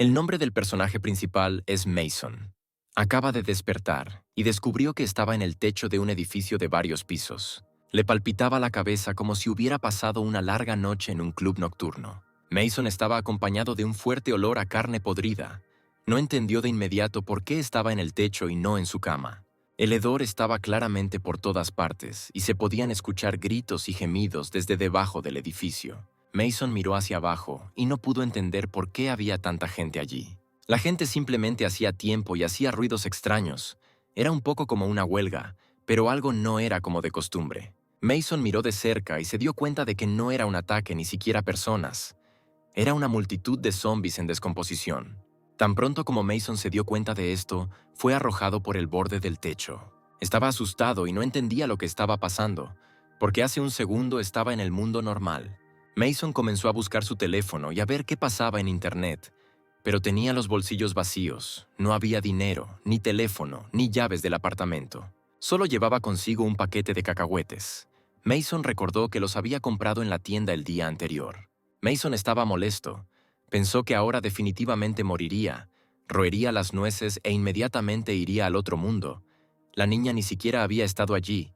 El nombre del personaje principal es Mason. Acaba de despertar y descubrió que estaba en el techo de un edificio de varios pisos. Le palpitaba la cabeza como si hubiera pasado una larga noche en un club nocturno. Mason estaba acompañado de un fuerte olor a carne podrida. No entendió de inmediato por qué estaba en el techo y no en su cama. El hedor estaba claramente por todas partes y se podían escuchar gritos y gemidos desde debajo del edificio. Mason miró hacia abajo y no pudo entender por qué había tanta gente allí. La gente simplemente hacía tiempo y hacía ruidos extraños. Era un poco como una huelga, pero algo no era como de costumbre. Mason miró de cerca y se dio cuenta de que no era un ataque ni siquiera personas. Era una multitud de zombies en descomposición. Tan pronto como Mason se dio cuenta de esto, fue arrojado por el borde del techo. Estaba asustado y no entendía lo que estaba pasando, porque hace un segundo estaba en el mundo normal. Mason comenzó a buscar su teléfono y a ver qué pasaba en Internet, pero tenía los bolsillos vacíos. No había dinero, ni teléfono, ni llaves del apartamento. Solo llevaba consigo un paquete de cacahuetes. Mason recordó que los había comprado en la tienda el día anterior. Mason estaba molesto. Pensó que ahora definitivamente moriría, roería las nueces e inmediatamente iría al otro mundo. La niña ni siquiera había estado allí,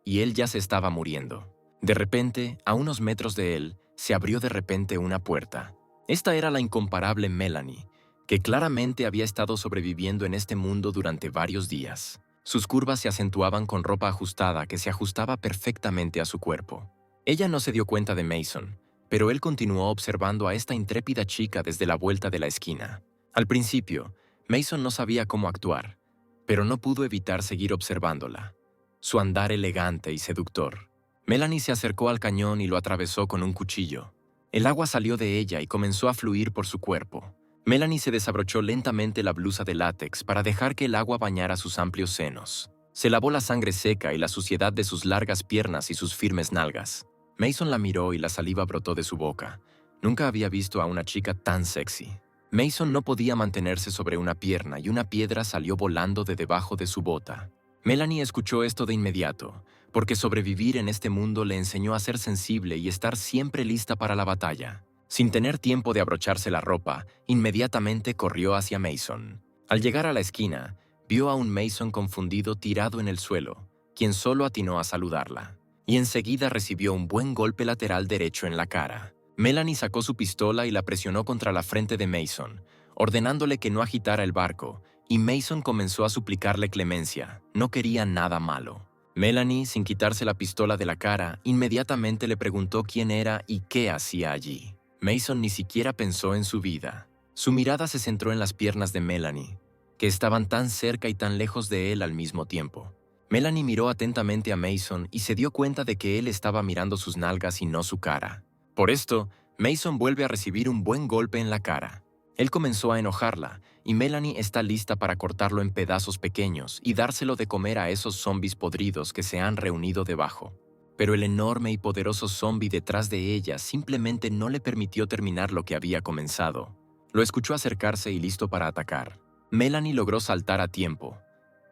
y él ya se estaba muriendo. De repente, a unos metros de él, se abrió de repente una puerta. Esta era la incomparable Melanie, que claramente había estado sobreviviendo en este mundo durante varios días. Sus curvas se acentuaban con ropa ajustada que se ajustaba perfectamente a su cuerpo. Ella no se dio cuenta de Mason, pero él continuó observando a esta intrépida chica desde la vuelta de la esquina. Al principio, Mason no sabía cómo actuar, pero no pudo evitar seguir observándola. Su andar elegante y seductor. Melanie se acercó al cañón y lo atravesó con un cuchillo. El agua salió de ella y comenzó a fluir por su cuerpo. Melanie se desabrochó lentamente la blusa de látex para dejar que el agua bañara sus amplios senos. Se lavó la sangre seca y la suciedad de sus largas piernas y sus firmes nalgas. Mason la miró y la saliva brotó de su boca. Nunca había visto a una chica tan sexy. Mason no podía mantenerse sobre una pierna y una piedra salió volando de debajo de su bota. Melanie escuchó esto de inmediato, porque sobrevivir en este mundo le enseñó a ser sensible y estar siempre lista para la batalla. Sin tener tiempo de abrocharse la ropa, inmediatamente corrió hacia Mason. Al llegar a la esquina, vio a un Mason confundido tirado en el suelo, quien solo atinó a saludarla. Y enseguida recibió un buen golpe lateral derecho en la cara. Melanie sacó su pistola y la presionó contra la frente de Mason, ordenándole que no agitara el barco, y Mason comenzó a suplicarle clemencia. No quería nada malo. Melanie, sin quitarse la pistola de la cara, inmediatamente le preguntó quién era y qué hacía allí. Mason ni siquiera pensó en su vida. Su mirada se centró en las piernas de Melanie, que estaban tan cerca y tan lejos de él al mismo tiempo. Melanie miró atentamente a Mason y se dio cuenta de que él estaba mirando sus nalgas y no su cara. Por esto, Mason vuelve a recibir un buen golpe en la cara. Él comenzó a enojarla, y Melanie está lista para cortarlo en pedazos pequeños y dárselo de comer a esos zombies podridos que se han reunido debajo. Pero el enorme y poderoso zombie detrás de ella simplemente no le permitió terminar lo que había comenzado. Lo escuchó acercarse y listo para atacar. Melanie logró saltar a tiempo.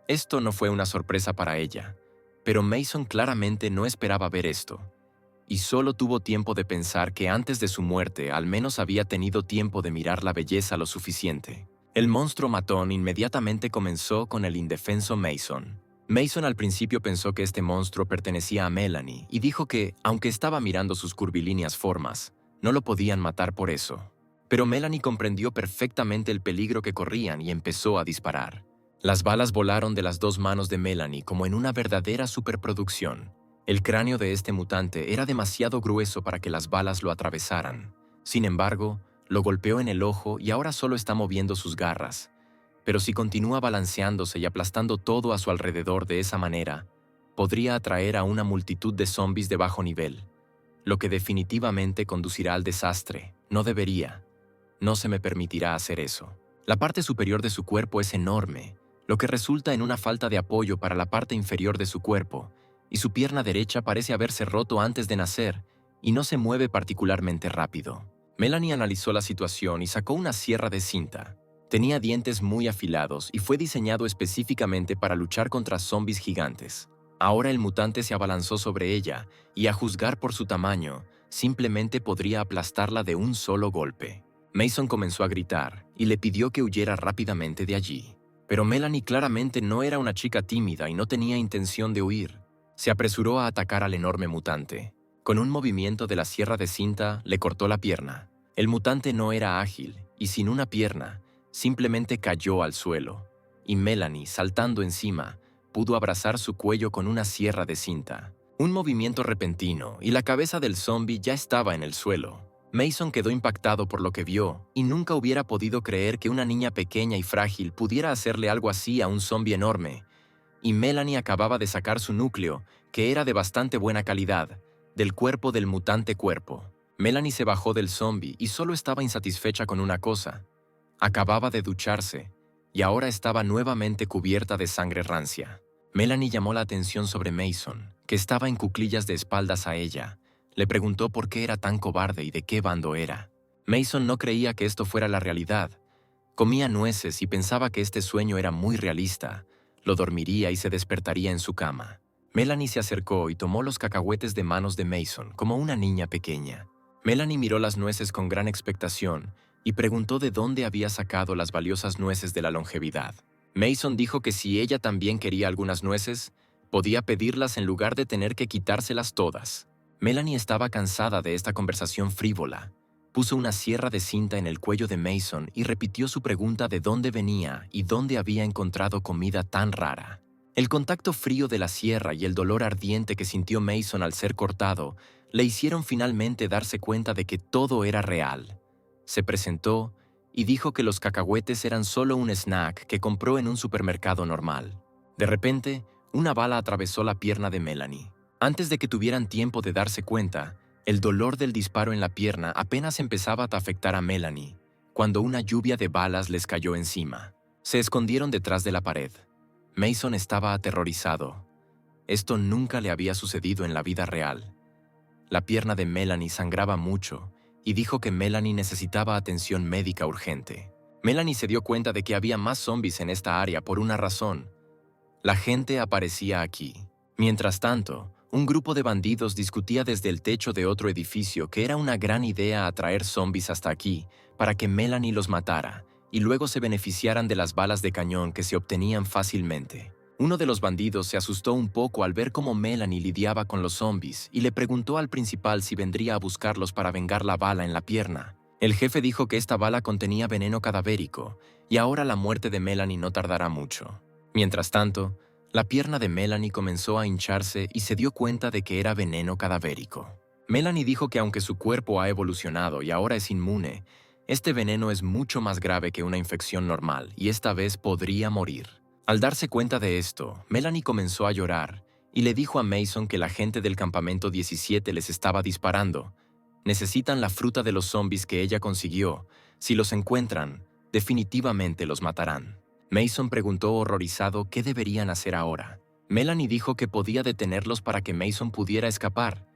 Esto no fue una sorpresa para ella, pero Mason claramente no esperaba ver esto. Y solo tuvo tiempo de pensar que antes de su muerte al menos había tenido tiempo de mirar la belleza lo suficiente. El monstruo matón inmediatamente comenzó con el indefenso Mason. Mason al principio pensó que este monstruo pertenecía a Melanie y dijo que, aunque estaba mirando sus curvilíneas formas, no lo podían matar por eso. Pero Melanie comprendió perfectamente el peligro que corrían y empezó a disparar. Las balas volaron de las dos manos de Melanie como en una verdadera superproducción. El cráneo de este mutante era demasiado grueso para que las balas lo atravesaran. Sin embargo, lo golpeó en el ojo y ahora solo está moviendo sus garras. Pero si continúa balanceándose y aplastando todo a su alrededor de esa manera, podría atraer a una multitud de zombies de bajo nivel, lo que definitivamente conducirá al desastre. No debería. No se me permitirá hacer eso. La parte superior de su cuerpo es enorme, lo que resulta en una falta de apoyo para la parte inferior de su cuerpo, y su pierna derecha parece haberse roto antes de nacer y no se mueve particularmente rápido. Melanie analizó la situación y sacó una sierra de cinta. Tenía dientes muy afilados y fue diseñado específicamente para luchar contra zombies gigantes. Ahora el mutante se abalanzó sobre ella y, a juzgar por su tamaño, simplemente podría aplastarla de un solo golpe. Mason comenzó a gritar, y le pidió que huyera rápidamente de allí. Pero Melanie claramente no era una chica tímida y no tenía intención de huir. Se apresuró a atacar al enorme mutante. Con un movimiento de la sierra de cinta, le cortó la pierna. El mutante no era ágil, y sin una pierna, simplemente cayó al suelo. Y Melanie, saltando encima, pudo abrazar su cuello con una sierra de cinta. Un movimiento repentino, y la cabeza del zombi ya estaba en el suelo. Mason quedó impactado por lo que vio, y nunca hubiera podido creer que una niña pequeña y frágil pudiera hacerle algo así a un zombi enorme. Y Melanie acababa de sacar su núcleo, que era de bastante buena calidad, del cuerpo del mutante cuerpo. Melanie se bajó del zombi y solo estaba insatisfecha con una cosa. Acababa de ducharse, y ahora estaba nuevamente cubierta de sangre rancia. Melanie llamó la atención sobre Mason, que estaba en cuclillas de espaldas a ella. Le preguntó por qué era tan cobarde y de qué bando era. Mason no creía que esto fuera la realidad. Comía nueces y pensaba que este sueño era muy realista. Lo dormiría y se despertaría en su cama. Melanie se acercó y tomó los cacahuetes de manos de Mason como una niña pequeña. Melanie miró las nueces con gran expectación y preguntó de dónde había sacado las valiosas nueces de la longevidad. Mason dijo que si ella también quería algunas nueces, podía pedirlas en lugar de tener que quitárselas todas. Melanie estaba cansada de esta conversación frívola. Puso una sierra de cinta en el cuello de Mason y repitió su pregunta de dónde venía y dónde había encontrado comida tan rara. El contacto frío de la sierra y el dolor ardiente que sintió Mason al ser cortado le hicieron finalmente darse cuenta de que todo era real. Se presentó y dijo que los cacahuetes eran solo un snack que compró en un supermercado normal. De repente, una bala atravesó la pierna de Melanie. Antes de que tuvieran tiempo de darse cuenta, el dolor del disparo en la pierna apenas empezaba a afectar a Melanie, cuando una lluvia de balas les cayó encima. Se escondieron detrás de la pared. Mason estaba aterrorizado. Esto nunca le había sucedido en la vida real. La pierna de Melanie sangraba mucho y dijo que Melanie necesitaba atención médica urgente. Melanie se dio cuenta de que había más zombies en esta área por una razón. La gente aparecía aquí. Mientras tanto, un grupo de bandidos discutía desde el techo de otro edificio que era una gran idea atraer zombies hasta aquí para que Melanie los matara y luego se beneficiaran de las balas de cañón que se obtenían fácilmente. Uno de los bandidos se asustó un poco al ver cómo Melanie lidiaba con los zombies y le preguntó al principal si vendría a buscarlos para vengar la bala en la pierna. El jefe dijo que esta bala contenía veneno cadavérico y ahora la muerte de Melanie no tardará mucho. Mientras tanto, la pierna de Melanie comenzó a hincharse y se dio cuenta de que era veneno cadavérico. Melanie dijo que aunque su cuerpo ha evolucionado y ahora es inmune, este veneno es mucho más grave que una infección normal y esta vez podría morir. Al darse cuenta de esto, Melanie comenzó a llorar y le dijo a Mason que la gente del campamento 17 les estaba disparando. Necesitan la fruta de los zombies que ella consiguió. Si los encuentran, definitivamente los matarán. Mason preguntó horrorizado qué deberían hacer ahora. Melanie dijo que podía detenerlos para que Mason pudiera escapar.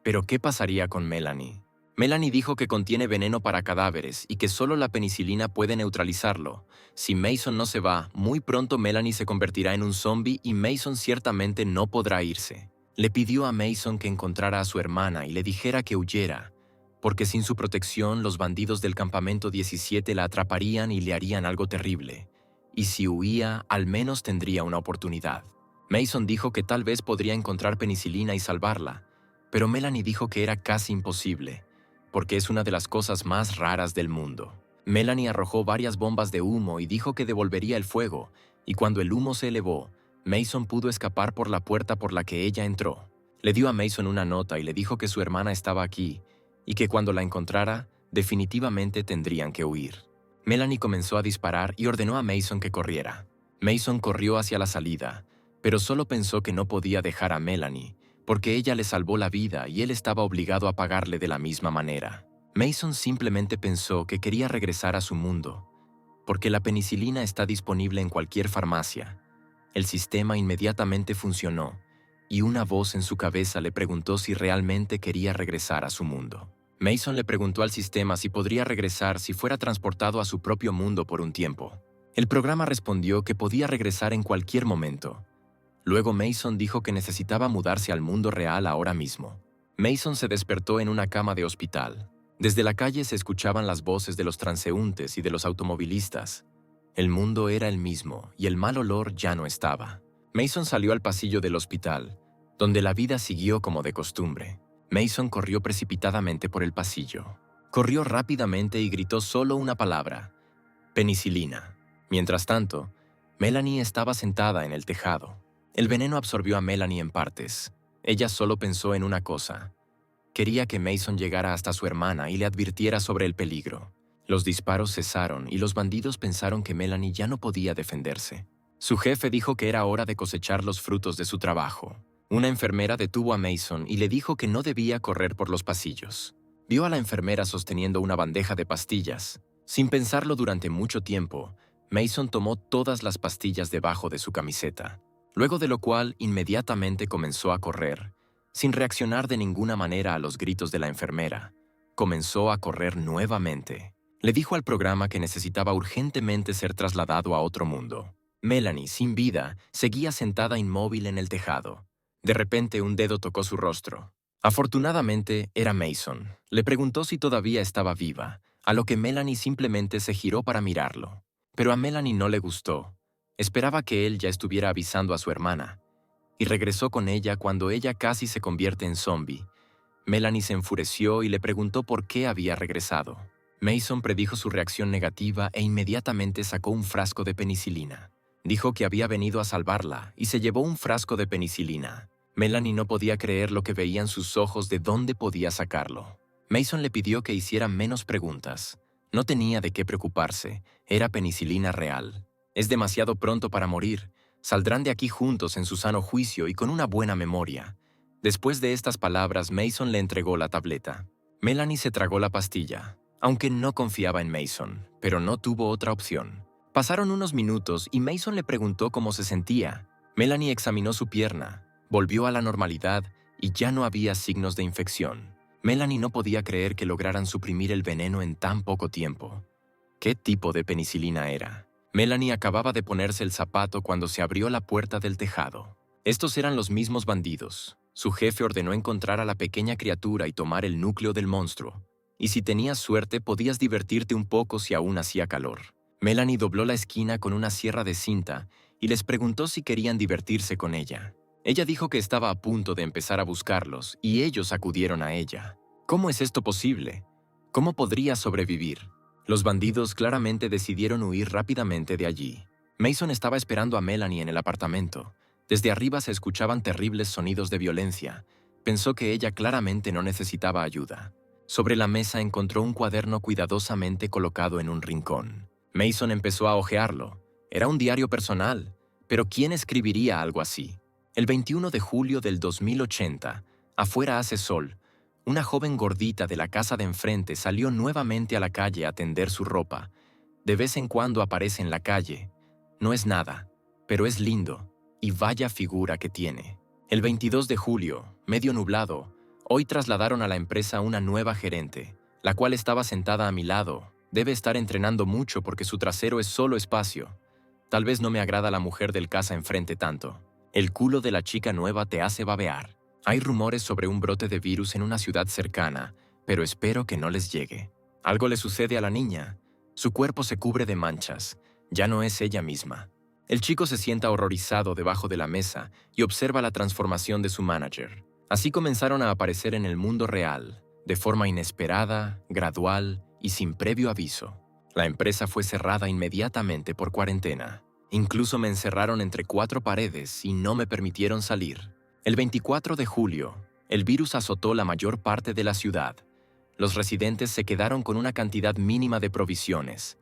¿Pero qué pasaría con Melanie? Melanie dijo que contiene veneno para cadáveres y que solo la penicilina puede neutralizarlo. Si Mason no se va, muy pronto Melanie se convertirá en un zombie y Mason ciertamente no podrá irse. Le pidió a Mason que encontrara a su hermana y le dijera que huyera, porque sin su protección los bandidos del campamento 17 la atraparían y le harían algo terrible. Y si huía, al menos tendría una oportunidad. Mason dijo que tal vez podría encontrar penicilina y salvarla, pero Melanie dijo que era casi imposible, porque es una de las cosas más raras del mundo. Melanie arrojó varias bombas de humo y dijo que devolvería el fuego, y cuando el humo se elevó, Mason pudo escapar por la puerta por la que ella entró. Le dio a Mason una nota y le dijo que su hermana estaba aquí, y que cuando la encontrara, definitivamente tendrían que huir. Melanie comenzó a disparar y ordenó a Mason que corriera. Mason corrió hacia la salida, pero solo pensó que no podía dejar a Melanie, porque ella le salvó la vida y él estaba obligado a pagarle de la misma manera. Mason simplemente pensó que quería regresar a su mundo, porque la penicilina está disponible en cualquier farmacia. El sistema inmediatamente funcionó, y una voz en su cabeza le preguntó si realmente quería regresar a su mundo. Mason le preguntó al sistema si podría regresar si fuera transportado a su propio mundo por un tiempo. El programa respondió que podía regresar en cualquier momento. Luego Mason dijo que necesitaba mudarse al mundo real ahora mismo. Mason se despertó en una cama de hospital. Desde la calle se escuchaban las voces de los transeúntes y de los automovilistas. El mundo era el mismo y el mal olor ya no estaba. Mason salió al pasillo del hospital, donde la vida siguió como de costumbre. Mason corrió precipitadamente por el pasillo. Corrió rápidamente y gritó solo una palabra: penicilina. Mientras tanto, Melanie estaba sentada en el tejado. El veneno absorbió a Melanie en partes. Ella solo pensó en una cosa. Quería que Mason llegara hasta su hermana y le advirtiera sobre el peligro. Los disparos cesaron y los bandidos pensaron que Melanie ya no podía defenderse. Su jefe dijo que era hora de cosechar los frutos de su trabajo. Una enfermera detuvo a Mason y le dijo que no debía correr por los pasillos. Vio a la enfermera sosteniendo una bandeja de pastillas. Sin pensarlo durante mucho tiempo, Mason tomó todas las pastillas debajo de su camiseta, luego de lo cual inmediatamente comenzó a correr, sin reaccionar de ninguna manera a los gritos de la enfermera. Comenzó a correr nuevamente. Le dijo al programa que necesitaba urgentemente ser trasladado a otro mundo. Melanie, sin vida, seguía sentada inmóvil en el tejado. De repente un dedo tocó su rostro. Afortunadamente era Mason. Le preguntó si todavía estaba viva, a lo que Melanie simplemente se giró para mirarlo. Pero a Melanie no le gustó. Esperaba que él ya estuviera avisando a su hermana. Y regresó con ella cuando ella casi se convierte en zombie. Melanie se enfureció y le preguntó por qué había regresado. Mason predijo su reacción negativa e inmediatamente sacó un frasco de penicilina. Dijo que había venido a salvarla y se llevó un frasco de penicilina. Melanie no podía creer lo que veían sus ojos de dónde podía sacarlo. Mason le pidió que hiciera menos preguntas. No tenía de qué preocuparse, era penicilina real. Es demasiado pronto para morir. Saldrán de aquí juntos en su sano juicio y con una buena memoria. Después de estas palabras, Mason le entregó la tableta. Melanie se tragó la pastilla, aunque no confiaba en Mason, pero no tuvo otra opción. Pasaron unos minutos y Mason le preguntó cómo se sentía. Melanie examinó su pierna. Volvió a la normalidad y ya no había signos de infección. Melanie no podía creer que lograran suprimir el veneno en tan poco tiempo. ¿Qué tipo de penicilina era? Melanie acababa de ponerse el zapato cuando se abrió la puerta del tejado. Estos eran los mismos bandidos. Su jefe ordenó encontrar a la pequeña criatura y tomar el núcleo del monstruo. Y si tenías suerte, podías divertirte un poco si aún hacía calor. Melanie dobló la esquina con una sierra de cinta y les preguntó si querían divertirse con ella. Ella dijo que estaba a punto de empezar a buscarlos y ellos acudieron a ella. ¿Cómo es esto posible? ¿Cómo podría sobrevivir? Los bandidos claramente decidieron huir rápidamente de allí. Mason estaba esperando a Melanie en el apartamento. Desde arriba se escuchaban terribles sonidos de violencia. Pensó que ella claramente no necesitaba ayuda. Sobre la mesa encontró un cuaderno cuidadosamente colocado en un rincón. Mason empezó a hojearlo. Era un diario personal, pero ¿quién escribiría algo así? El 21 de julio del 2080, afuera hace sol, una joven gordita de la casa de enfrente salió nuevamente a la calle a tender su ropa. De vez en cuando aparece en la calle. No es nada, pero es lindo, y vaya figura que tiene. El 22 de julio, medio nublado, hoy trasladaron a la empresa una nueva gerente, la cual estaba sentada a mi lado. Debe estar entrenando mucho porque su trasero es solo espacio. Tal vez no me agrada la mujer del casa enfrente tanto. El culo de la chica nueva te hace babear. Hay rumores sobre un brote de virus en una ciudad cercana, pero espero que no les llegue. Algo le sucede a la niña. Su cuerpo se cubre de manchas. Ya no es ella misma. El chico se sienta horrorizado debajo de la mesa y observa la transformación de su manager. Así comenzaron a aparecer en el mundo real, de forma inesperada, gradual y sin previo aviso. La empresa fue cerrada inmediatamente por cuarentena. Incluso me encerraron entre 4 paredes y no me permitieron salir. El 24 de julio, el virus azotó la mayor parte de la ciudad. Los residentes se quedaron con una cantidad mínima de provisiones.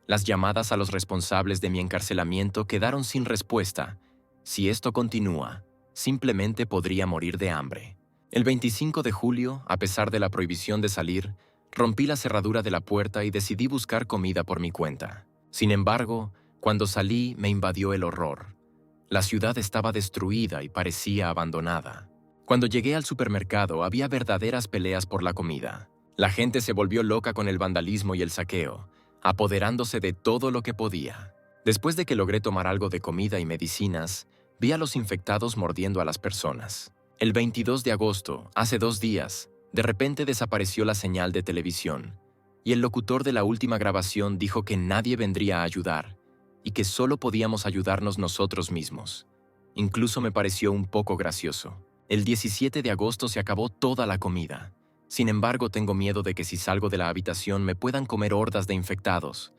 Las llamadas a los responsables de mi encarcelamiento quedaron sin respuesta. Si esto continúa, simplemente podría morir de hambre. El 25 de julio, a pesar de la prohibición de salir, rompí la cerradura de la puerta y decidí buscar comida por mi cuenta. Sin embargo, cuando salí me invadió el horror. La ciudad estaba destruida y parecía abandonada. Cuando llegué al supermercado había verdaderas peleas por la comida. La gente se volvió loca con el vandalismo y el saqueo, apoderándose de todo lo que podía. Después de que logré tomar algo de comida y medicinas, vi a los infectados mordiendo a las personas. El 22 de agosto, hace 2 días, De repente desapareció la señal de televisión, y el locutor de la última grabación dijo que nadie vendría a ayudar, y que solo podíamos ayudarnos nosotros mismos. Incluso me pareció un poco gracioso. El 17 de agosto se acabó toda la comida. Sin embargo, tengo miedo de que si salgo de la habitación me puedan comer hordas de infectados.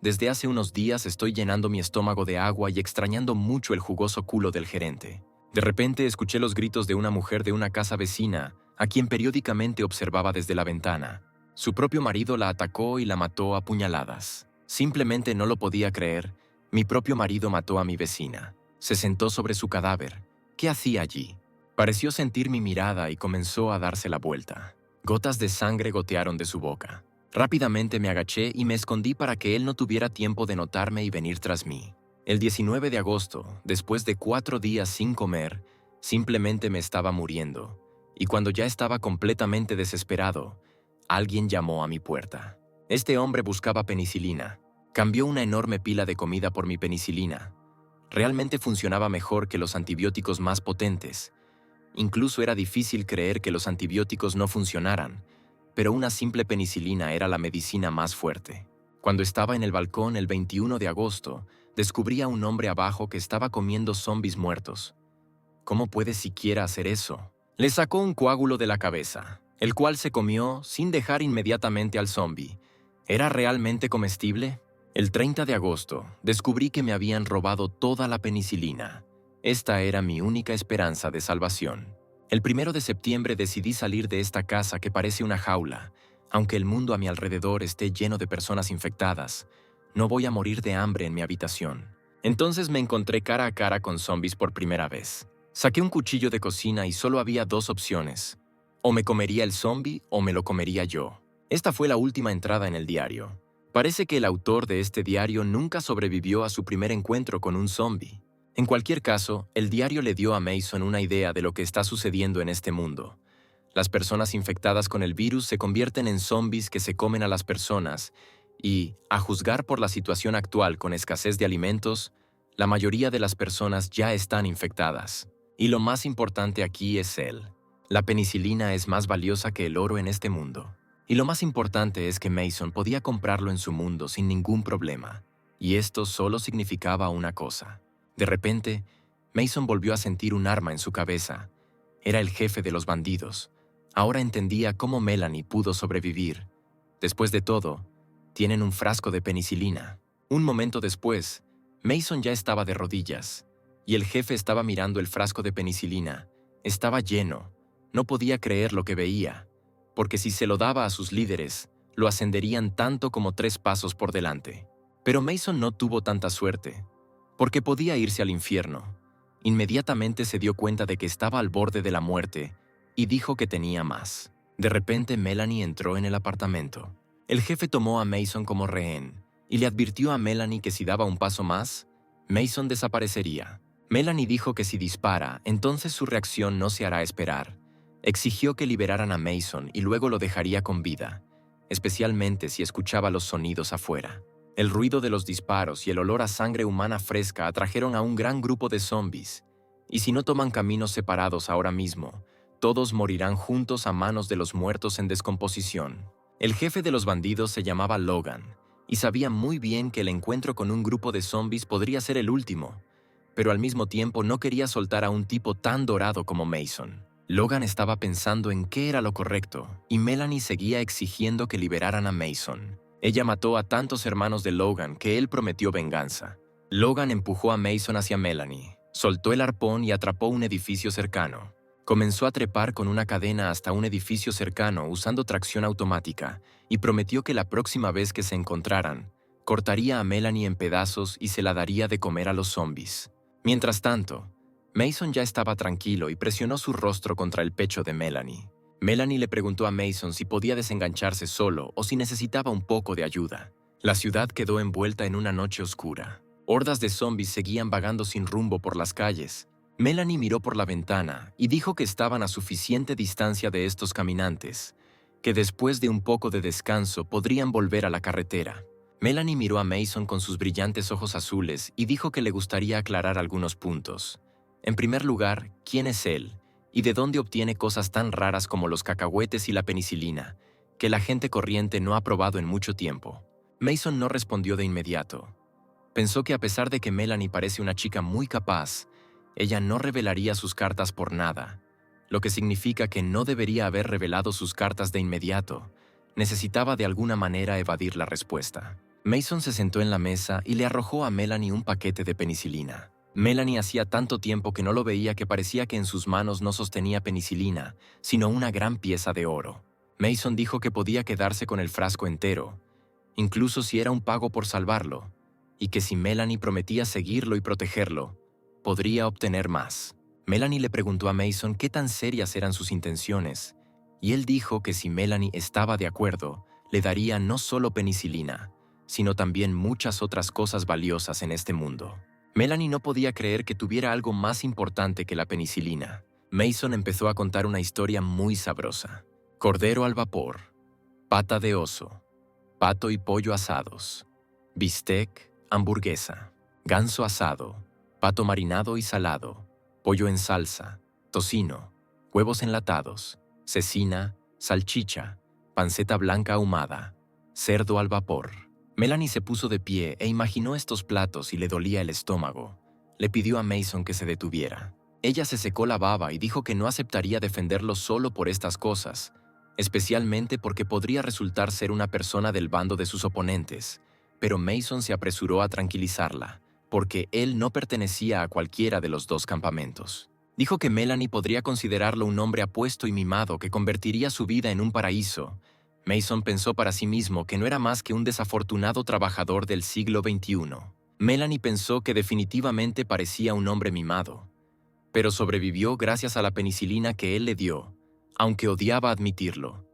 Desde hace unos días estoy llenando mi estómago de agua y extrañando mucho el jugoso culo del gerente. De repente escuché los gritos de una mujer de una casa vecina, a quien periódicamente observaba desde la ventana. Su propio marido la atacó y la mató a puñaladas. Simplemente no lo podía creer. Mi propio marido mató a mi vecina. Se sentó sobre su cadáver. ¿Qué hacía allí? Pareció sentir mi mirada y comenzó a darse la vuelta. Gotas de sangre gotearon de su boca. Rápidamente me agaché y me escondí para que él no tuviera tiempo de notarme y venir tras mí. El 19 de agosto, después de 4 días sin comer, simplemente me estaba muriendo. Y cuando ya estaba completamente desesperado, alguien llamó a mi puerta. Este hombre buscaba penicilina. Cambió una enorme pila de comida por mi penicilina. Realmente funcionaba mejor que los antibióticos más potentes. Incluso era difícil creer que los antibióticos no funcionaran, pero una simple penicilina era la medicina más fuerte. Cuando estaba en el balcón el 21 de agosto, descubrí a un hombre abajo que estaba comiendo zombis muertos. ¿Cómo puede siquiera hacer eso? Le sacó un coágulo de la cabeza, el cual se comió sin dejar inmediatamente al zombi. ¿Era realmente comestible? El 30 de agosto, descubrí que me habían robado toda la penicilina. Esta era mi única esperanza de salvación. El 1 de septiembre decidí salir de esta casa que parece una jaula. Aunque el mundo a mi alrededor esté lleno de personas infectadas, no voy a morir de hambre en mi habitación. Entonces me encontré cara a cara con zombies por primera vez. Saqué un cuchillo de cocina y solo había 2 opciones. O me comería el zombie o me lo comería yo. Esta fue la última entrada en el diario. Parece que el autor de este diario nunca sobrevivió a su primer encuentro con un zombie. En cualquier caso, el diario le dio a Mason una idea de lo que está sucediendo en este mundo. Las personas infectadas con el virus se convierten en zombies que se comen a las personas y, a juzgar por la situación actual con escasez de alimentos, la mayoría de las personas ya están infectadas. Y lo más importante aquí es él. La penicilina es más valiosa que el oro en este mundo. Y lo más importante es que Mason podía comprarlo en su mundo sin ningún problema. Y esto solo significaba una cosa. De repente, Mason volvió a sentir un arma en su cabeza. Era el jefe de los bandidos. Ahora entendía cómo Melanie pudo sobrevivir. Después de todo, tienen un frasco de penicilina. Un momento después, Mason ya estaba de rodillas, y el jefe estaba mirando el frasco de penicilina. Estaba lleno. No podía creer lo que veía, porque si se lo daba a sus líderes, lo ascenderían tanto como 3 pasos por delante. Pero Mason no tuvo tanta suerte, porque podía irse al infierno. Inmediatamente se dio cuenta de que estaba al borde de la muerte y dijo que tenía más. De repente Melanie entró en el apartamento. El jefe tomó a Mason como rehén y le advirtió a Melanie que si daba un paso más, Mason desaparecería. Melanie dijo que si dispara, entonces su reacción no se hará esperar. Exigió que liberaran a Mason y luego lo dejaría con vida, especialmente si escuchaba los sonidos afuera. El ruido de los disparos y el olor a sangre humana fresca atrajeron a un gran grupo de zombies, y si no toman caminos separados ahora mismo, todos morirán juntos a manos de los muertos en descomposición. El jefe de los bandidos se llamaba Logan, y sabía muy bien que el encuentro con un grupo de zombies podría ser el último, pero al mismo tiempo no quería soltar a un tipo tan dorado como Mason. Logan estaba pensando en qué era lo correcto, y Melanie seguía exigiendo que liberaran a Mason. Ella mató a tantos hermanos de Logan que él prometió venganza. Logan empujó a Mason hacia Melanie, soltó el arpón y atrapó un edificio cercano. Comenzó a trepar con una cadena hasta un edificio cercano usando tracción automática y prometió que la próxima vez que se encontraran, cortaría a Melanie en pedazos y se la daría de comer a los zombies. Mientras tanto, Mason ya estaba tranquilo y presionó su rostro contra el pecho de Melanie. Melanie le preguntó a Mason si podía desengancharse solo o si necesitaba un poco de ayuda. La ciudad quedó envuelta en una noche oscura. Hordas de zombies seguían vagando sin rumbo por las calles. Melanie miró por la ventana y dijo que estaban a suficiente distancia de estos caminantes, que después de un poco de descanso podrían volver a la carretera. Melanie miró a Mason con sus brillantes ojos azules y dijo que le gustaría aclarar algunos puntos. En primer lugar, ¿quién es él? ¿Y de dónde obtiene cosas tan raras como los cacahuetes y la penicilina, que la gente corriente no ha probado en mucho tiempo? Mason no respondió de inmediato. Pensó que a pesar de que Melanie parece una chica muy capaz, ella no revelaría sus cartas por nada, lo que significa que no debería haber revelado sus cartas de inmediato. Necesitaba de alguna manera evadir la respuesta. Mason se sentó en la mesa y le arrojó a Melanie un paquete de penicilina. Melanie hacía tanto tiempo que no lo veía que parecía que en sus manos no sostenía penicilina, sino una gran pieza de oro. Mason dijo que podía quedarse con el frasco entero, incluso si era un pago por salvarlo, y que si Melanie prometía seguirlo y protegerlo, podría obtener más. Melanie le preguntó a Mason qué tan serias eran sus intenciones, y él dijo que si Melanie estaba de acuerdo, le daría no solo penicilina, sino también muchas otras cosas valiosas en este mundo. Melanie no podía creer que tuviera algo más importante que la penicilina. Mason empezó a contar una historia muy sabrosa. Cordero al vapor, pata de oso, pato y pollo asados, bistec, hamburguesa, ganso asado, pato marinado y salado, pollo en salsa, tocino, huevos enlatados, cecina, salchicha, panceta blanca ahumada, cerdo al vapor. Melanie se puso de pie e imaginó estos platos y le dolía el estómago. Le pidió a Mason que se detuviera. Ella se secó la baba y dijo que no aceptaría defenderlo solo por estas cosas, especialmente porque podría resultar ser una persona del bando de sus oponentes. Pero Mason se apresuró a tranquilizarla, porque él no pertenecía a cualquiera de los dos campamentos. Dijo que Melanie podría considerarlo un hombre apuesto y mimado que convertiría su vida en un paraíso. Mason pensó para sí mismo que no era más que un desafortunado trabajador del siglo XXI. Melanie pensó que definitivamente parecía un hombre mimado, pero sobrevivió gracias a la penicilina que él le dio, aunque odiaba admitirlo.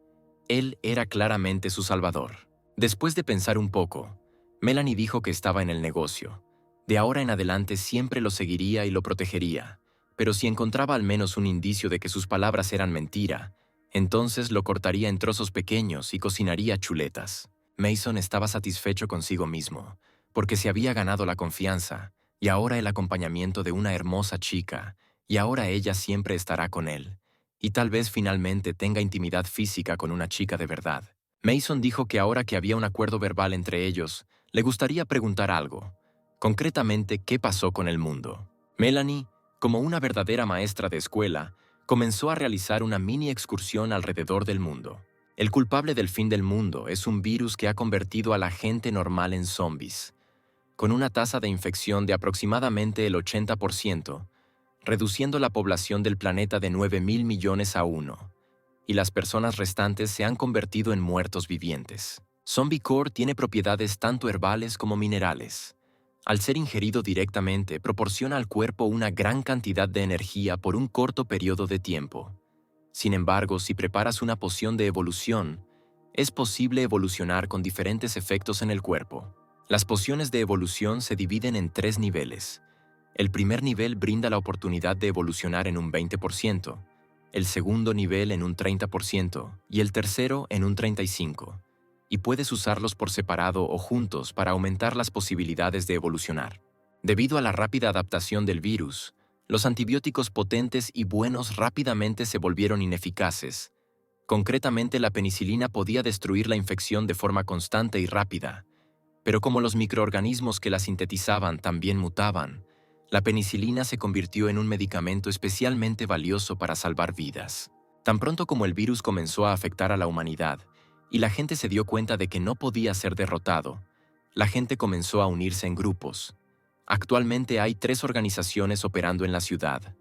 Él era claramente su salvador. Después de pensar un poco, Melanie dijo que estaba en el negocio. De ahora en adelante siempre lo seguiría y lo protegería, pero si encontraba al menos un indicio de que sus palabras eran mentira, entonces lo cortaría en trozos pequeños y cocinaría chuletas. Mason estaba satisfecho consigo mismo, porque se había ganado la confianza, y ahora el acompañamiento de una hermosa chica, y ahora ella siempre estará con él, y tal vez finalmente tenga intimidad física con una chica de verdad. Mason dijo que ahora que había un acuerdo verbal entre ellos, le gustaría preguntar algo, concretamente qué pasó con el mundo. Melanie, como una verdadera maestra de escuela, comenzó a realizar una mini excursión alrededor del mundo. El culpable del fin del mundo es un virus que ha convertido a la gente normal en zombies, con una tasa de infección de aproximadamente el 80%, reduciendo la población del planeta de 9.000 millones a 1, y las personas restantes se han convertido en muertos vivientes. Zombiecore tiene propiedades tanto herbales como minerales. Al ser ingerido directamente, proporciona al cuerpo una gran cantidad de energía por un corto periodo de tiempo. Sin embargo, si preparas una poción de evolución, es posible evolucionar con diferentes efectos en el cuerpo. Las pociones de evolución se dividen en 3 niveles. El primer nivel brinda la oportunidad de evolucionar en un 20%, el segundo nivel en un 30% y el tercero en un 35%. Y puedes usarlos por separado o juntos para aumentar las posibilidades de evolucionar. Debido a la rápida adaptación del virus, los antibióticos potentes y buenos rápidamente se volvieron ineficaces. Concretamente, la penicilina podía destruir la infección de forma constante y rápida, pero como los microorganismos que la sintetizaban también mutaban, la penicilina se convirtió en un medicamento especialmente valioso para salvar vidas. Tan pronto como el virus comenzó a afectar a la humanidad, y la gente se dio cuenta de que no podía ser derrotado, la gente comenzó a unirse en grupos. Actualmente hay 3 organizaciones operando en la ciudad.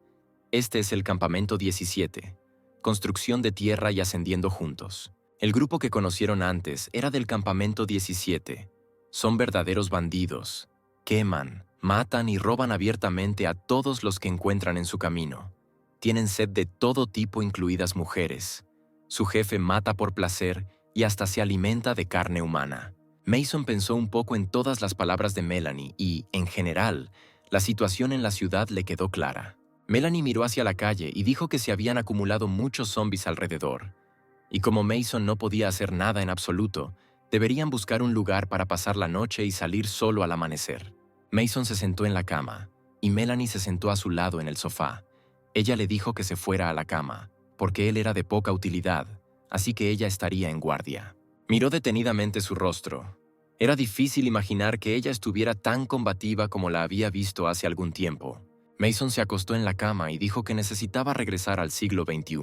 Este es el Campamento 17, Construcción de Tierra y Ascendiendo Juntos. El grupo que conocieron antes era del Campamento 17. Son verdaderos bandidos. Queman, matan y roban abiertamente a todos los que encuentran en su camino. Tienen sed de todo tipo, incluidas mujeres. Su jefe mata por placer y hasta se alimenta de carne humana. Mason pensó un poco en todas las palabras de Melanie y, en general, la situación en la ciudad le quedó clara. Melanie miró hacia la calle y dijo que se habían acumulado muchos zombies alrededor. Y como Mason no podía hacer nada en absoluto, deberían buscar un lugar para pasar la noche y salir solo al amanecer. Mason se sentó en la cama, y Melanie se sentó a su lado en el sofá. Ella le dijo que se fuera a la cama, porque él era de poca utilidad, así que ella estaría en guardia. Miró detenidamente su rostro. Era difícil imaginar que ella estuviera tan combativa como la había visto hace algún tiempo. Mason se acostó en la cama y dijo que necesitaba regresar al siglo XXI.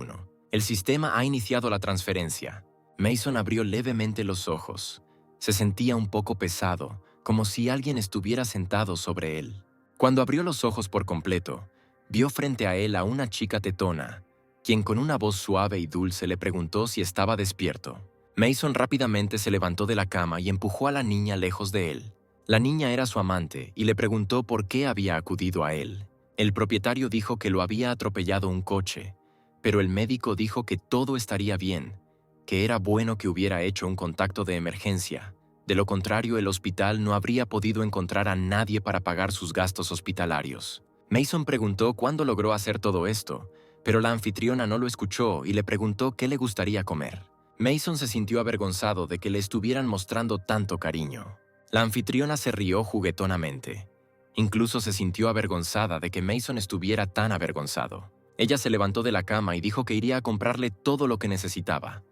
El sistema ha iniciado la transferencia. Mason abrió levemente los ojos. Se sentía un poco pesado, como si alguien estuviera sentado sobre él. Cuando abrió los ojos por completo, vio frente a él a una chica tetona, quien con una voz suave y dulce le preguntó si estaba despierto. Mason rápidamente se levantó de la cama y empujó a la niña lejos de él. La niña era su amante y le preguntó por qué había acudido a él. El propietario dijo que lo había atropellado un coche, pero el médico dijo que todo estaría bien, que era bueno que hubiera hecho un contacto de emergencia. De lo contrario, el hospital no habría podido encontrar a nadie para pagar sus gastos hospitalarios. Mason preguntó cuándo logró hacer todo esto, pero la anfitriona no lo escuchó y le preguntó qué le gustaría comer. Mason se sintió avergonzado de que le estuvieran mostrando tanto cariño. La anfitriona se rió juguetonamente. Incluso se sintió avergonzada de que Mason estuviera tan avergonzado. Ella se levantó de la cama y dijo que iría a comprarle todo lo que necesitaba.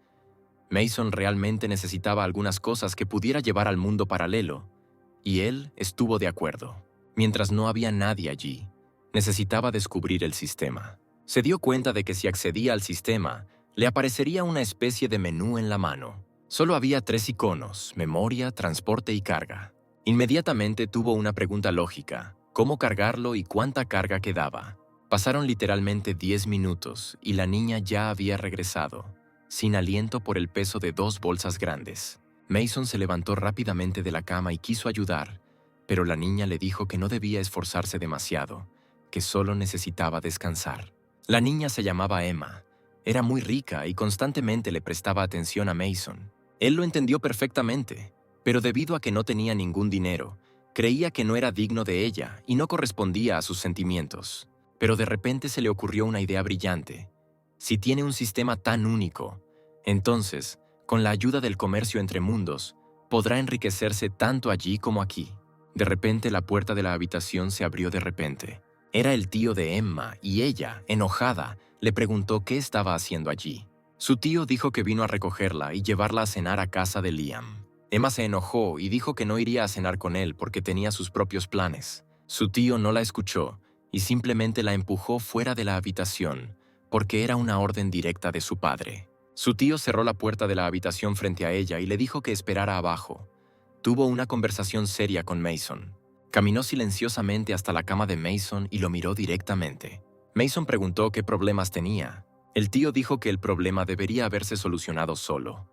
Mason realmente necesitaba algunas cosas que pudiera llevar al mundo paralelo, y él estuvo de acuerdo. Mientras no había nadie allí, necesitaba descubrir el sistema. Se dio cuenta de que si accedía al sistema, le aparecería una especie de menú en la mano. Solo había 3 iconos: memoria, transporte y carga. Inmediatamente tuvo una pregunta lógica: ¿cómo cargarlo y cuánta carga quedaba? Pasaron literalmente 10 minutos y la niña ya había regresado, sin aliento por el peso de 2 bolsas grandes. Mason se levantó rápidamente de la cama y quiso ayudar, pero la niña le dijo que no debía esforzarse demasiado, que solo necesitaba descansar. La niña se llamaba Emma. Era muy rica y constantemente le prestaba atención a Mason. Él lo entendió perfectamente, pero debido a que no tenía ningún dinero, creía que no era digno de ella y no correspondía a sus sentimientos. Pero de repente se le ocurrió una idea brillante. Si tiene un sistema tan único, entonces, con la ayuda del comercio entre mundos, podrá enriquecerse tanto allí como aquí. De repente la puerta de la habitación se abrió de repente. Era el tío de Emma y ella, enojada, le preguntó qué estaba haciendo allí. Su tío dijo que vino a recogerla y llevarla a cenar a casa de Liam. Emma se enojó y dijo que no iría a cenar con él porque tenía sus propios planes. Su tío no la escuchó y simplemente la empujó fuera de la habitación, porque era una orden directa de su padre. Su tío cerró la puerta de la habitación frente a ella y le dijo que esperara abajo. Tuvo una conversación seria con Mason. Caminó silenciosamente hasta la cama de Mason y lo miró directamente. Mason preguntó qué problemas tenía. El tío dijo que el problema debería haberse solucionado solo.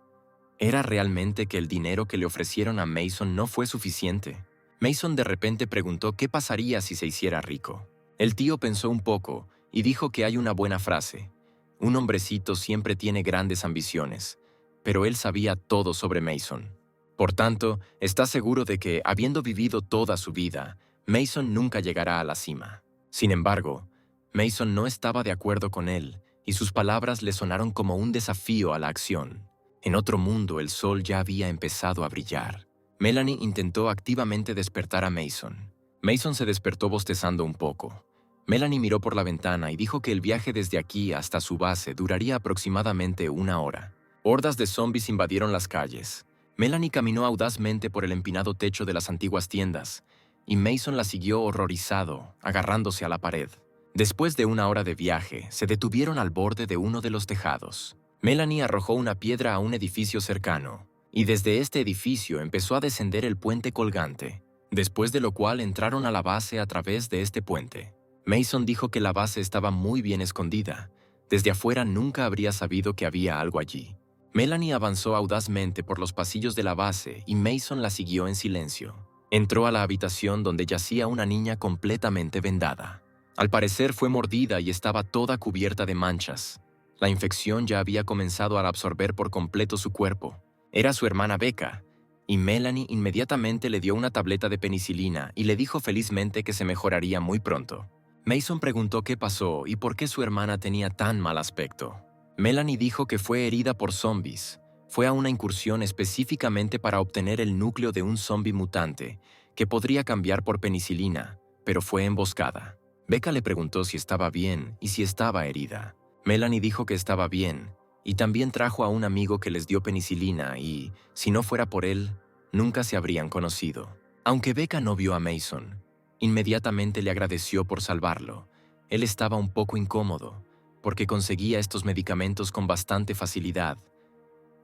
¿Era realmente que el dinero que le ofrecieron a Mason no fue suficiente? Mason de repente preguntó qué pasaría si se hiciera rico. El tío pensó un poco y dijo que hay una buena frase: un hombrecito siempre tiene grandes ambiciones, pero él sabía todo sobre Mason. Por tanto, está seguro de que, habiendo vivido toda su vida, Mason nunca llegará a la cima. Sin embargo, Mason no estaba de acuerdo con él, y sus palabras le sonaron como un desafío a la acción. En otro mundo, el sol ya había empezado a brillar. Melanie intentó activamente despertar a Mason. Mason se despertó bostezando un poco. Melanie miró por la ventana y dijo que el viaje desde aquí hasta su base duraría aproximadamente 1 hora. Hordas de zombies invadieron las calles. Melanie caminó audazmente por el empinado techo de las antiguas tiendas, y Mason la siguió horrorizado, agarrándose a la pared. Después de 1 hora de viaje, se detuvieron al borde de uno de los tejados. Melanie arrojó una piedra a un edificio cercano, y desde este edificio empezó a descender el puente colgante, después de lo cual entraron a la base a través de este puente. Mason dijo que la base estaba muy bien escondida. Desde afuera nunca habría sabido que había algo allí. Melanie avanzó audazmente por los pasillos de la base y Mason la siguió en silencio. Entró a la habitación donde yacía una niña completamente vendada. Al parecer fue mordida y estaba toda cubierta de manchas. La infección ya había comenzado a absorber por completo su cuerpo. Era su hermana Becca, y Melanie inmediatamente le dio una tableta de penicilina y le dijo felizmente que se mejoraría muy pronto. Mason preguntó qué pasó y por qué su hermana tenía tan mal aspecto. Melanie dijo que fue herida por zombies. Fue a una incursión específicamente para obtener el núcleo de un zombie mutante, que podría cambiar por penicilina, pero fue emboscada. Becca le preguntó si estaba bien y si estaba herida. Melanie dijo que estaba bien, y también trajo a un amigo que les dio penicilina y, si no fuera por él, nunca se habrían conocido. Aunque Becca no vio a Mason, inmediatamente le agradeció por salvarlo. Él estaba un poco incómodo, porque conseguía estos medicamentos con bastante facilidad.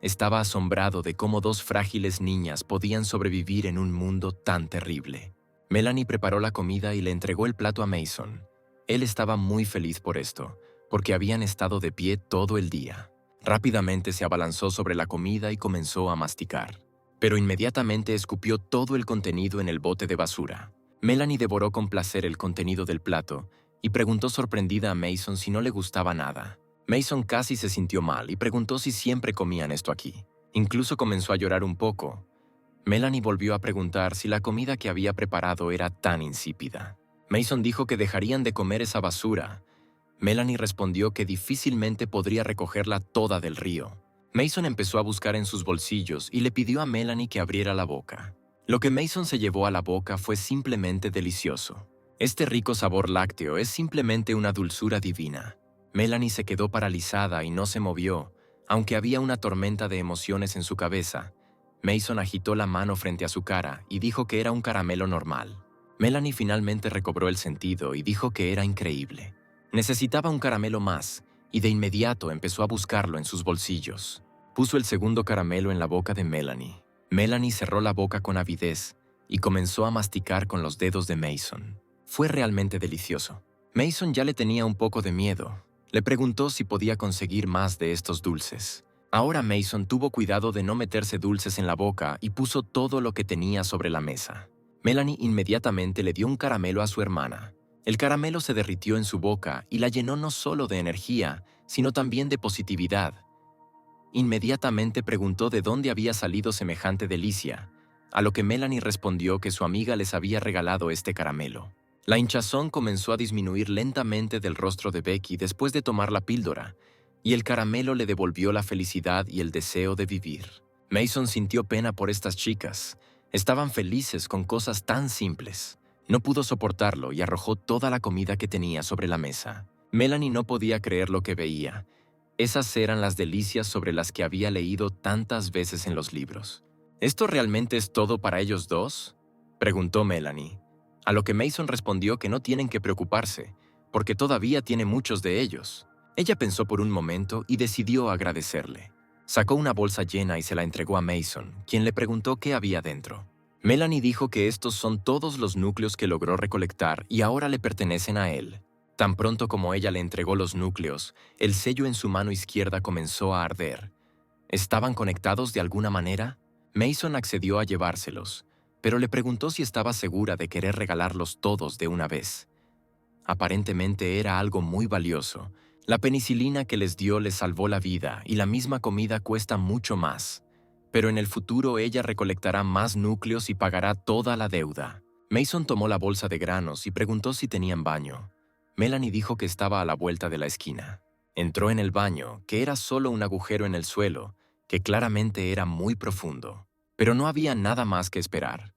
Estaba asombrado de cómo dos frágiles niñas podían sobrevivir en un mundo tan terrible. Melanie preparó la comida y le entregó el plato a Mason. Él estaba muy feliz por esto, porque habían estado de pie todo el día. Rápidamente se abalanzó sobre la comida y comenzó a masticar. Pero inmediatamente escupió todo el contenido en el bote de basura. Melanie devoró con placer el contenido del plato y preguntó sorprendida a Mason si no le gustaba nada. Mason casi se sintió mal y preguntó si siempre comían esto aquí. Incluso comenzó a llorar un poco. Melanie volvió a preguntar si la comida que había preparado era tan insípida. Mason dijo que dejarían de comer esa basura. Melanie respondió que difícilmente podría recogerla toda del río. Mason empezó a buscar en sus bolsillos y le pidió a Melanie que abriera la boca. Lo que Mason se llevó a la boca fue simplemente delicioso. Este rico sabor lácteo es simplemente una dulzura divina. Melanie se quedó paralizada y no se movió, aunque había una tormenta de emociones en su cabeza. Mason agitó la mano frente a su cara y dijo que era un caramelo normal. Melanie finalmente recobró el sentido y dijo que era increíble. Necesitaba un caramelo más, y de inmediato empezó a buscarlo en sus bolsillos. Puso el segundo caramelo en la boca de Melanie. Melanie cerró la boca con avidez y comenzó a masticar con los dedos de Mason. Fue realmente delicioso. Mason ya le tenía un poco de miedo. Le preguntó si podía conseguir más de estos dulces. Ahora Mason tuvo cuidado de no meterse dulces en la boca y puso todo lo que tenía sobre la mesa. Melanie inmediatamente le dio un caramelo a su hermana. El caramelo se derritió en su boca y la llenó no solo de energía, sino también de positividad. Inmediatamente preguntó de dónde había salido semejante delicia, a lo que Melanie respondió que su amiga les había regalado este caramelo. La hinchazón comenzó a disminuir lentamente del rostro de Becky después de tomar la píldora, y el caramelo le devolvió la felicidad y el deseo de vivir. Mason sintió pena por estas chicas. Estaban felices con cosas tan simples. No pudo soportarlo y arrojó toda la comida que tenía sobre la mesa. Melanie no podía creer lo que veía. Esas eran las delicias sobre las que había leído tantas veces en los libros. ¿Esto realmente es todo para ellos dos?, preguntó Melanie. A lo que Mason respondió que no tienen que preocuparse, porque todavía tiene muchos de ellos. Ella pensó por un momento y decidió agradecerle. Sacó una bolsa llena y se la entregó a Mason, quien le preguntó qué había dentro. Melanie dijo que estos son todos los núcleos que logró recolectar y ahora le pertenecen a él. Tan pronto como ella le entregó los núcleos, el sello en su mano izquierda comenzó a arder. ¿Estaban conectados de alguna manera? Mason accedió a llevárselos, pero le preguntó si estaba segura de querer regalarlos todos de una vez. Aparentemente era algo muy valioso. La penicilina que les dio les salvó la vida y la misma comida cuesta mucho más. Pero en el futuro ella recolectará más núcleos y pagará toda la deuda. Mason tomó la bolsa de granos y preguntó si tenían baño. Melanie dijo que estaba a la vuelta de la esquina. Entró en el baño, que era solo un agujero en el suelo, que claramente era muy profundo. Pero no había nada más que esperar.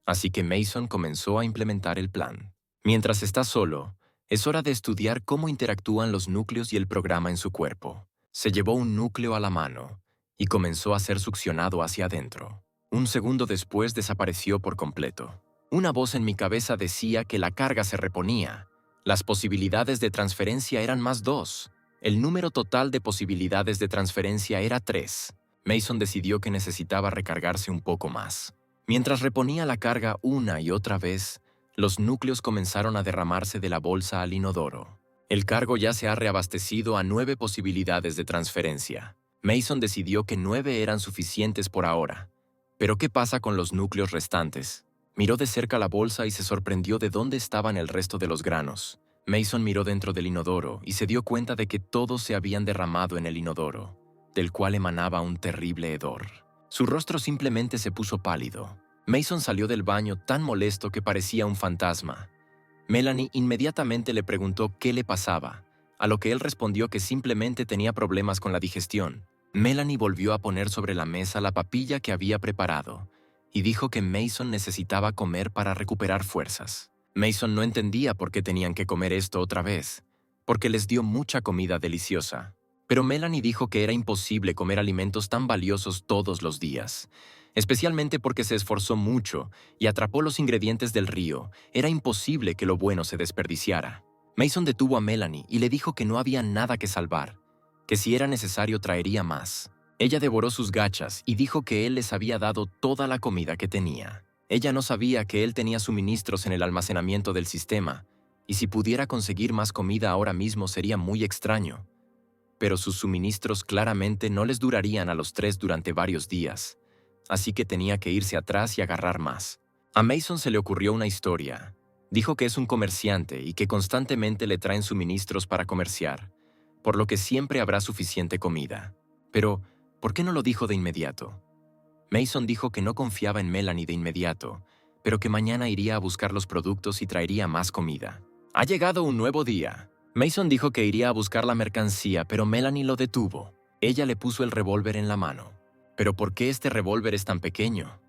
Así que Mason comenzó a implementar el plan. Mientras está solo, es hora de estudiar cómo interactúan los núcleos y el programa en su cuerpo. Se llevó un núcleo a la mano y comenzó a ser succionado hacia adentro. Un segundo después desapareció por completo. Una voz en mi cabeza decía que la carga se reponía. Las posibilidades de transferencia eran más 2. El número total de posibilidades de transferencia era 3. Mason decidió que necesitaba recargarse un poco más. Mientras reponía la carga una y otra vez, los núcleos comenzaron a derramarse de la bolsa al inodoro. El cargo ya se ha reabastecido a 9 posibilidades de transferencia. Mason decidió que 9 eran suficientes por ahora. ¿Pero qué pasa con los núcleos restantes? Miró de cerca la bolsa y se sorprendió de dónde estaban el resto de los granos. Mason miró dentro del inodoro y se dio cuenta de que todos se habían derramado en el inodoro, del cual emanaba un terrible hedor. Su rostro simplemente se puso pálido. Mason salió del baño tan molesto que parecía un fantasma. Melanie inmediatamente le preguntó qué le pasaba, a lo que él respondió que simplemente tenía problemas con la digestión. Melanie volvió a poner sobre la mesa la papilla que había preparado y dijo que Mason necesitaba comer para recuperar fuerzas. Mason no entendía por qué tenían que comer esto otra vez, porque les dio mucha comida deliciosa. Pero Melanie dijo que era imposible comer alimentos tan valiosos todos los días, especialmente porque se esforzó mucho y atrapó los ingredientes del río. Era imposible que lo bueno se desperdiciara. Mason detuvo a Melanie y le dijo que no había nada que salvar, que si era necesario traería más. Ella devoró sus gachas y dijo que él les había dado toda la comida que tenía. Ella no sabía que él tenía suministros en el almacenamiento del sistema, y si pudiera conseguir más comida ahora mismo sería muy extraño. Pero sus suministros claramente no les durarían a los tres durante varios días, así que tenía que irse atrás y agarrar más. A Mason se le ocurrió una historia. Dijo que es un comerciante y que constantemente le traen suministros para comerciar, por lo que siempre habrá suficiente comida. Pero, ¿por qué no lo dijo de inmediato? Mason dijo que no confiaba en Melanie de inmediato, pero que mañana iría a buscar los productos y traería más comida. Ha llegado un nuevo día. Mason dijo que iría a buscar la mercancía, pero Melanie lo detuvo. Ella le puso el revólver en la mano. ¿Pero por qué este revólver es tan pequeño?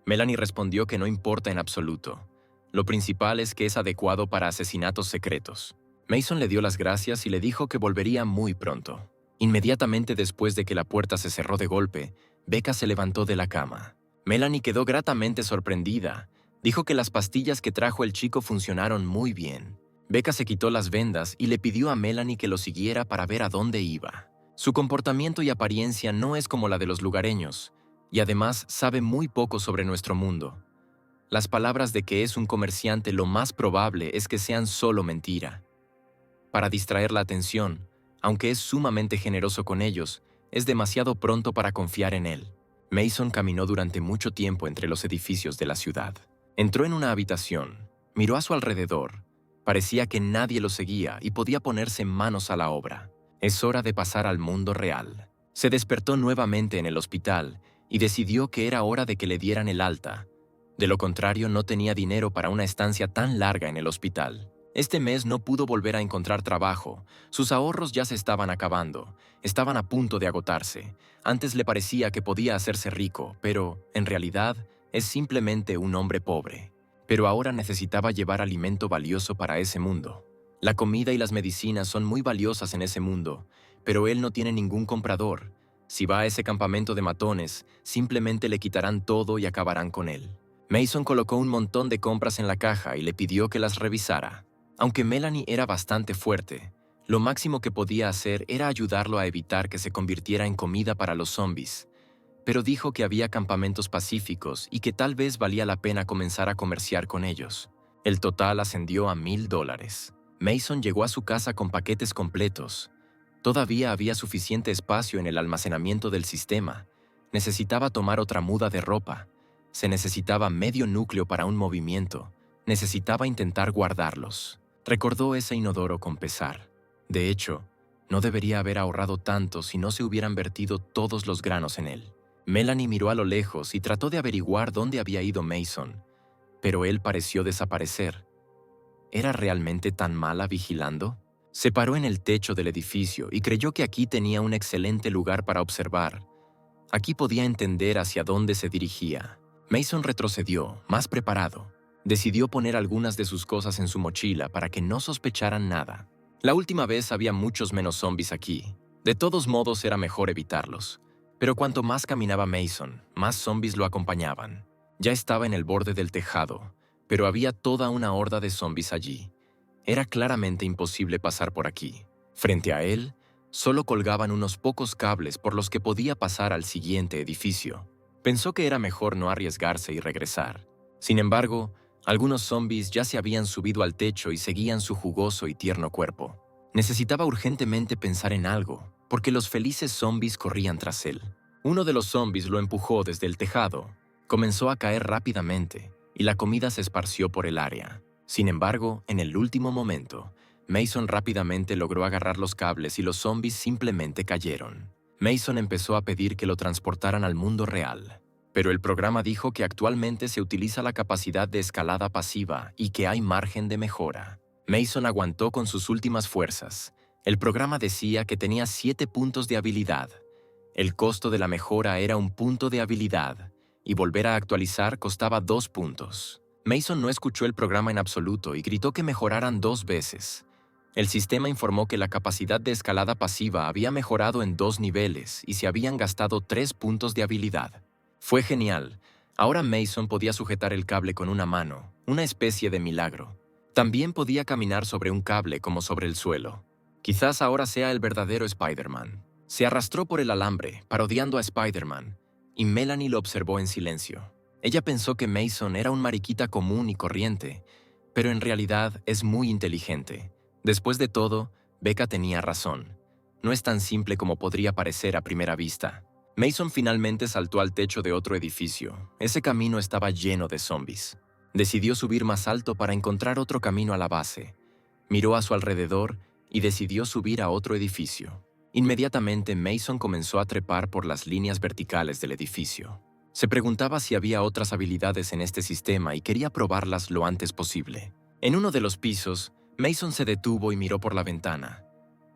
Melanie respondió que no importa en absoluto. Lo principal es que es adecuado para asesinatos secretos. Mason le dio las gracias y le dijo que volvería muy pronto. Inmediatamente después de que la puerta se cerró de golpe, Becca se levantó de la cama. Melanie quedó gratamente sorprendida. Dijo que las pastillas que trajo el chico funcionaron muy bien. Becca se quitó las vendas y le pidió a Melanie que lo siguiera para ver a dónde iba. Su comportamiento y apariencia no es como la de los lugareños, y además sabe muy poco sobre nuestro mundo. Las palabras de que es un comerciante lo más probable es que sean solo mentira. Para distraer la atención, aunque es sumamente generoso con ellos, es demasiado pronto para confiar en él. Mason caminó durante mucho tiempo entre los edificios de la ciudad. Entró en una habitación, miró a su alrededor. Parecía que nadie lo seguía y podía ponerse manos a la obra. Es hora de pasar al mundo real. Se despertó nuevamente en el hospital y decidió que era hora de que le dieran el alta. De lo contrario, no tenía dinero para una estancia tan larga en el hospital. Este mes no pudo volver a encontrar trabajo. Sus ahorros ya se estaban acabando. Estaban a punto de agotarse. Antes le parecía que podía hacerse rico, pero, en realidad, es simplemente un hombre pobre. Pero ahora necesitaba llevar alimento valioso para ese mundo. La comida y las medicinas son muy valiosas en ese mundo, pero él no tiene ningún comprador. Si va a ese campamento de matones, simplemente le quitarán todo y acabarán con él. Mason colocó un montón de compras en la caja y le pidió que las revisara. Aunque Melanie era bastante fuerte, lo máximo que podía hacer era ayudarlo a evitar que se convirtiera en comida para los zombies. Pero dijo que había campamentos pacíficos y que tal vez valía la pena comenzar a comerciar con ellos. El total ascendió a $1000. Mason llegó a su casa con paquetes completos. Todavía había suficiente espacio en el almacenamiento del sistema. Necesitaba tomar otra muda de ropa. Se necesitaba medio núcleo para un movimiento. Necesitaba intentar guardarlos. Recordó ese inodoro con pesar. De hecho, no debería haber ahorrado tanto si no se hubieran vertido todos los granos en él. Melanie miró a lo lejos y trató de averiguar dónde había ido Mason, pero él pareció desaparecer. ¿Era realmente tan mala vigilando? Se paró en el techo del edificio y creyó que aquí tenía un excelente lugar para observar. Aquí podía entender hacia dónde se dirigía. Mason retrocedió, más preparado. Decidió poner algunas de sus cosas en su mochila para que no sospecharan nada. La última vez había muchos menos zombies aquí. De todos modos era mejor evitarlos. Pero cuanto más caminaba Mason, más zombies lo acompañaban. Ya estaba en el borde del tejado, pero había toda una horda de zombies allí. Era claramente imposible pasar por aquí. Frente a él, solo colgaban unos pocos cables por los que podía pasar al siguiente edificio. Pensó que era mejor no arriesgarse y regresar. Sin embargo, algunos zombies ya se habían subido al techo y seguían su jugoso y tierno cuerpo. Necesitaba urgentemente pensar en algo, porque los felices zombies corrían tras él. Uno de los zombies lo empujó desde el tejado. Comenzó a caer rápidamente, y la comida se esparció por el área. Sin embargo, en el último momento, Mason rápidamente logró agarrar los cables y los zombies simplemente cayeron. Mason empezó a pedir que lo transportaran al mundo real. Pero el programa dijo que actualmente se utiliza la capacidad de escalada pasiva y que hay margen de mejora. Mason aguantó con sus últimas fuerzas. El programa decía que tenía 7 puntos de habilidad. El costo de la mejora era 1 punto de habilidad, y volver a actualizar costaba 2 puntos. Mason no escuchó el programa en absoluto y gritó que mejoraran 2 veces. El sistema informó que la capacidad de escalada pasiva había mejorado en 2 niveles y se habían gastado 3 puntos de habilidad. Fue genial. Ahora Mason podía sujetar el cable con una mano, una especie de milagro. También podía caminar sobre un cable como sobre el suelo. Quizás ahora sea el verdadero Spider-Man. Se arrastró por el alambre, parodiando a Spider-Man, y Melanie lo observó en silencio. Ella pensó que Mason era un mariquita común y corriente, pero en realidad es muy inteligente. Después de todo, Becca tenía razón. No es tan simple como podría parecer a primera vista. Mason finalmente saltó al techo de otro edificio. Ese camino estaba lleno de zombies. Decidió subir más alto para encontrar otro camino a la base. Miró a su alrededor y decidió subir a otro edificio. Inmediatamente Mason comenzó a trepar por las líneas verticales del edificio. Se preguntaba si había otras habilidades en este sistema y quería probarlas lo antes posible. En uno de los pisos, Mason se detuvo y miró por la ventana.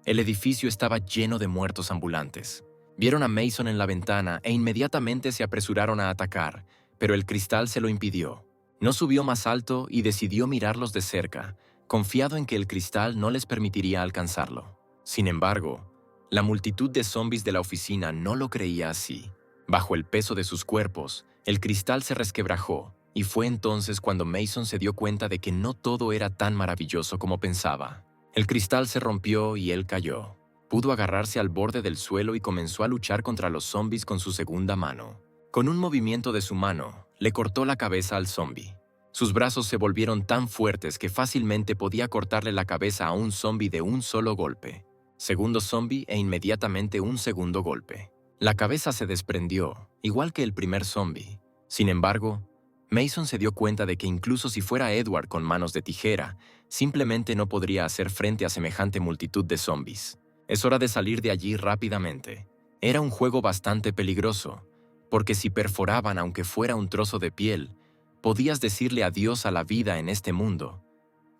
El edificio estaba lleno de muertos ambulantes. Vieron a Mason en la ventana e inmediatamente se apresuraron a atacar, pero el cristal se lo impidió. No subió más alto y decidió mirarlos de cerca, confiado en que el cristal no les permitiría alcanzarlo. Sin embargo, la multitud de zombies de la oficina no lo creía así. Bajo el peso de sus cuerpos, el cristal se resquebrajó, y fue entonces cuando Mason se dio cuenta de que no todo era tan maravilloso como pensaba. El cristal se rompió y él cayó. Pudo agarrarse al borde del suelo y comenzó a luchar contra los zombies con su segunda mano. Con un movimiento de su mano, le cortó la cabeza al zombie. Sus brazos se volvieron tan fuertes que fácilmente podía cortarle la cabeza a un zombie de un solo golpe. Segundo zombie e inmediatamente un segundo golpe. La cabeza se desprendió, igual que el primer zombie. Sin embargo, Mason se dio cuenta de que incluso si fuera Edward con manos de tijera, simplemente no podría hacer frente a semejante multitud de zombies. Es hora de salir de allí rápidamente. Era un juego bastante peligroso, porque si perforaban aunque fuera un trozo de piel, podías decirle adiós a la vida en este mundo.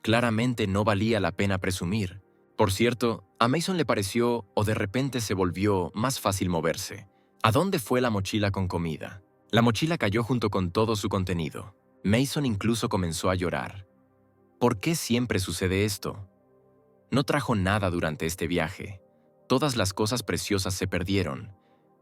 Claramente no valía la pena presumir. Por cierto, a Mason le pareció, o de repente se volvió, más fácil moverse. ¿A dónde fue la mochila con comida? La mochila cayó junto con todo su contenido. Mason incluso comenzó a llorar. ¿Por qué siempre sucede esto? No trajo nada durante este viaje. Todas las cosas preciosas se perdieron,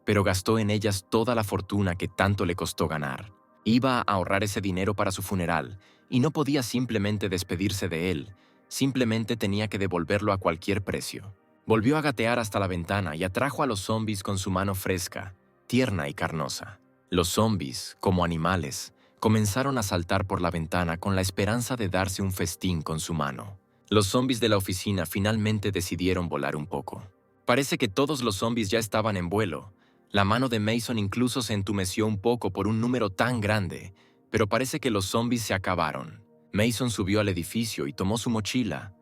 pero gastó en ellas toda la fortuna que tanto le costó ganar. Iba a ahorrar ese dinero para su funeral, y no podía simplemente despedirse de él. Simplemente tenía que devolverlo a cualquier precio. Volvió a gatear hasta la ventana y atrajo a los zombies con su mano fresca, tierna y carnosa. Los zombies, como animales, comenzaron a saltar por la ventana con la esperanza de darse un festín con su mano. Los zombies de la oficina finalmente decidieron volar un poco. Parece que todos los zombies ya estaban en vuelo. La mano de Mason incluso se entumeció un poco por un número tan grande, pero parece que los zombies se acabaron. Mason subió al edificio y tomó su mochila.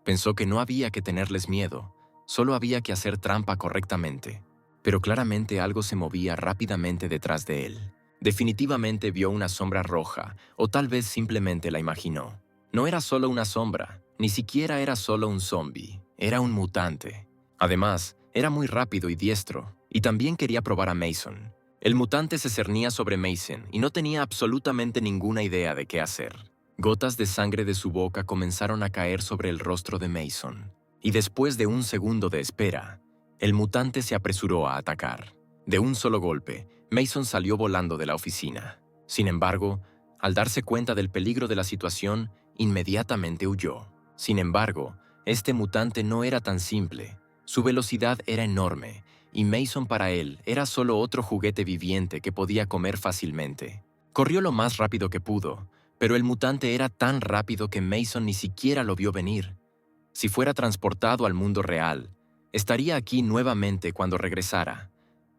Pensó que no había que tenerles miedo, solo había que hacer trampa correctamente. Pero claramente algo se movía rápidamente detrás de él. Definitivamente vio una sombra roja, o tal vez simplemente la imaginó. No era solo una sombra, ni siquiera era solo un zombie, era un mutante. Además, era muy rápido y diestro, y también quería probar a Mason. El mutante se cernía sobre Mason y no tenía absolutamente ninguna idea de qué hacer. Gotas de sangre de su boca comenzaron a caer sobre el rostro de Mason, y después de un segundo de espera, el mutante se apresuró a atacar. De un solo golpe, Mason salió volando de la oficina. Sin embargo, al darse cuenta del peligro de la situación, inmediatamente huyó. Sin embargo, este mutante no era tan simple. Su velocidad era enorme, y Mason para él era solo otro juguete viviente que podía comer fácilmente. Corrió lo más rápido que pudo, pero el mutante era tan rápido que Mason ni siquiera lo vio venir. Si fuera transportado al mundo real, estaría aquí nuevamente cuando regresara.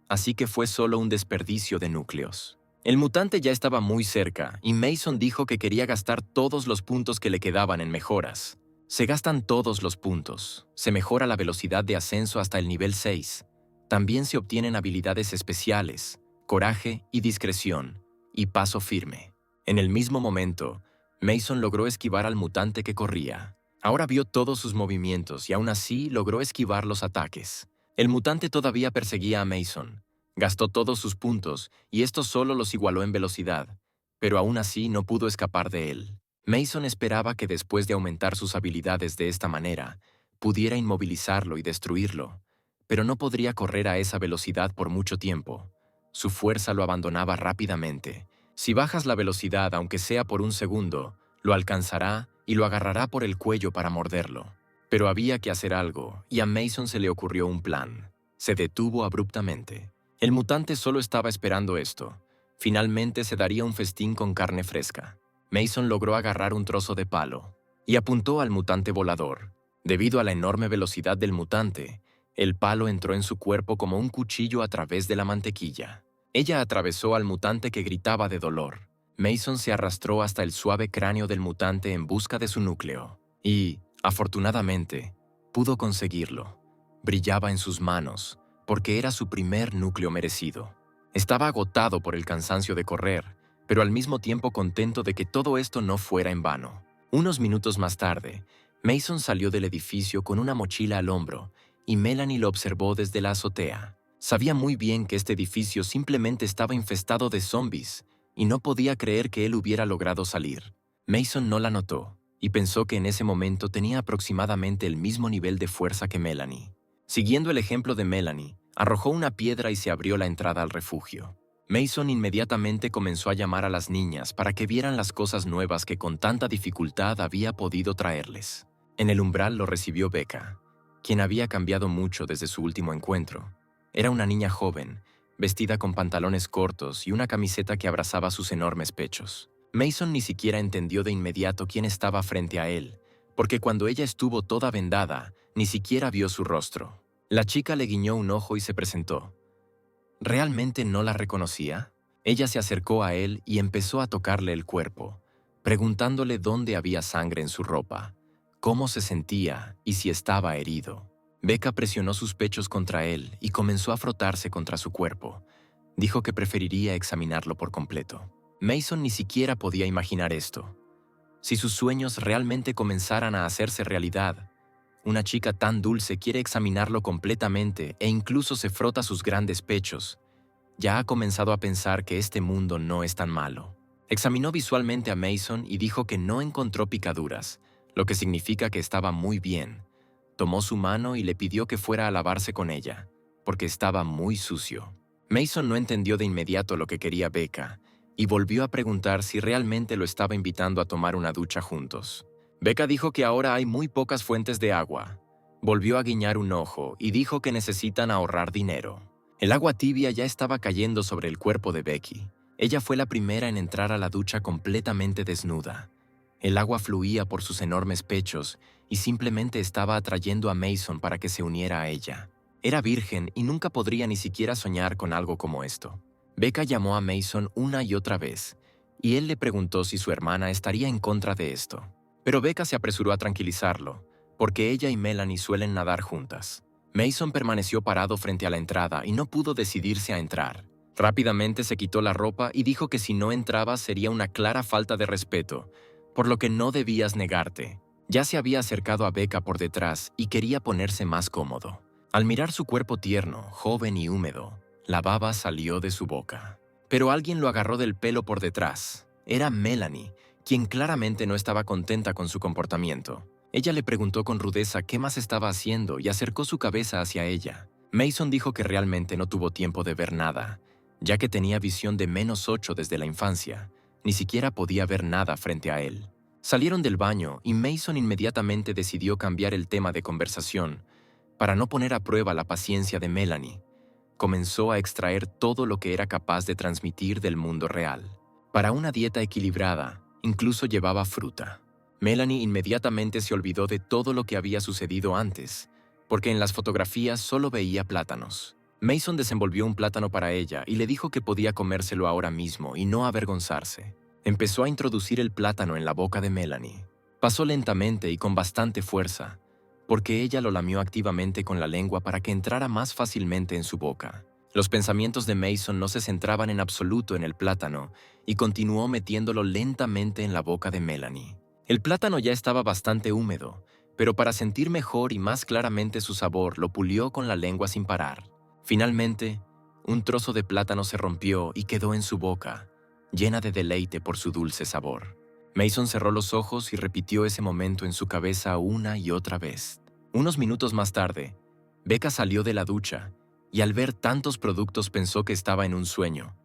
Así que fue solo un desperdicio de núcleos. El mutante ya estaba muy cerca, y Mason dijo que quería gastar todos los puntos que le quedaban en mejoras. Se gastan todos los puntos. Se mejora la velocidad de ascenso hasta el nivel 6. También se obtienen habilidades especiales, coraje y discreción, y paso firme. En el mismo momento, Mason logró esquivar al mutante que corría. Ahora vio todos sus movimientos y aún así logró esquivar los ataques. El mutante todavía perseguía a Mason. Gastó todos sus puntos y esto solo los igualó en velocidad. pero aún así no pudo escapar de él. Mason esperaba que después de aumentar sus habilidades de esta manera, pudiera inmovilizarlo y destruirlo, pero no podría correr a esa velocidad por mucho tiempo. Su fuerza lo abandonaba rápidamente. Si bajas la velocidad, aunque sea por un segundo, lo alcanzará y lo agarrará por el cuello para morderlo. Pero había que hacer algo, y a Mason se le ocurrió un plan. Se detuvo abruptamente. El mutante solo estaba esperando esto. Finalmente se daría un festín con carne fresca. Mason logró agarrar un trozo de palo y apuntó al mutante volador. Debido a la enorme velocidad del mutante, el palo entró en su cuerpo como un cuchillo a través de la mantequilla. Ella atravesó al mutante que gritaba de dolor. Mason se arrastró hasta el suave cráneo del mutante en busca de su núcleo. Y, afortunadamente, pudo conseguirlo. Brillaba en sus manos, porque era su primer núcleo merecido. Estaba agotado por el cansancio de correr, pero al mismo tiempo contento de que todo esto no fuera en vano. Unos minutos más tarde, Mason salió del edificio con una mochila al hombro y Melanie lo observó desde la azotea. Sabía muy bien que este edificio simplemente estaba infestado de zombies y no podía creer que él hubiera logrado salir. Mason no la notó y pensó que en ese momento tenía aproximadamente el mismo nivel de fuerza que Melanie. Siguiendo el ejemplo de Melanie, arrojó una piedra y se abrió la entrada al refugio. Mason inmediatamente comenzó a llamar a las niñas para que vieran las cosas nuevas que con tanta dificultad había podido traerles. En el umbral lo recibió Becca, quien había cambiado mucho desde su último encuentro. Era una niña joven, vestida con pantalones cortos y una camiseta que abrazaba sus enormes pechos. Mason ni siquiera entendió de inmediato quién estaba frente a él, porque cuando ella estuvo toda vendada, ni siquiera vio su rostro. La chica le guiñó un ojo y se presentó. ¿Realmente no la reconocía? Ella se acercó a él y empezó a tocarle el cuerpo, preguntándole dónde había sangre en su ropa, cómo se sentía y si estaba herido. Becca presionó sus pechos contra él y comenzó a frotarse contra su cuerpo. Dijo que preferiría examinarlo por completo. Mason ni siquiera podía imaginar esto. Si sus sueños realmente comenzaran a hacerse realidad, una chica tan dulce quiere examinarlo completamente e incluso se frota sus grandes pechos. Ya ha comenzado a pensar que este mundo no es tan malo. Examinó visualmente a Mason y dijo que no encontró picaduras, lo que significa que estaba muy bien. Tomó su mano y le pidió que fuera a lavarse con ella, porque estaba muy sucio. Mason no entendió de inmediato lo que quería Becca y volvió a preguntar si realmente lo estaba invitando a tomar una ducha juntos. Becca dijo que ahora hay muy pocas fuentes de agua. Volvió a guiñar un ojo y dijo que necesitan ahorrar dinero. El agua tibia ya estaba cayendo sobre el cuerpo de Becky. Ella fue la primera en entrar a la ducha completamente desnuda. El agua fluía por sus enormes pechos y simplemente estaba atrayendo a Mason para que se uniera a ella. Era virgen y nunca podría ni siquiera soñar con algo como esto. Becca llamó a Mason una y otra vez, y él le preguntó si su hermana estaría en contra de esto. Pero Becca se apresuró a tranquilizarlo, porque ella y Melanie suelen nadar juntas. Mason permaneció parado frente a la entrada y no pudo decidirse a entrar. Rápidamente se quitó la ropa y dijo que si no entraba sería una clara falta de respeto, por lo que no debías negarte. Ya se había acercado a Becca por detrás y quería ponerse más cómodo. Al mirar su cuerpo tierno, joven y húmedo, la baba salió de su boca. Pero alguien lo agarró del pelo por detrás. Era Melanie, quien claramente no estaba contenta con su comportamiento. Ella le preguntó con rudeza qué más estaba haciendo y acercó su cabeza hacia ella. Mason dijo que realmente no tuvo tiempo de ver nada, ya que tenía visión de -8 desde la infancia. Ni siquiera podía ver nada frente a él. Salieron del baño y Mason inmediatamente decidió cambiar el tema de conversación para no poner a prueba la paciencia de Melanie. Comenzó a extraer todo lo que era capaz de transmitir del mundo real. Para una dieta equilibrada, incluso llevaba fruta. Melanie inmediatamente se olvidó de todo lo que había sucedido antes, porque en las fotografías solo veía plátanos. Mason desenvolvió un plátano para ella y le dijo que podía comérselo ahora mismo y no avergonzarse. Empezó a introducir el plátano en la boca de Melanie. Pasó lentamente y con bastante fuerza, porque ella lo lamió activamente con la lengua para que entrara más fácilmente en su boca. Los pensamientos de Mason no se centraban en absoluto en el plátano y continuó metiéndolo lentamente en la boca de Melanie. El plátano ya estaba bastante húmedo, pero para sentir mejor y más claramente su sabor lo pulió con la lengua sin parar. Finalmente, un trozo de plátano se rompió y quedó en su boca, llena de deleite por su dulce sabor. Mason cerró los ojos y repitió ese momento en su cabeza una y otra vez. Unos minutos más tarde, Becca salió de la ducha y al ver tantos productos pensó que estaba en un sueño.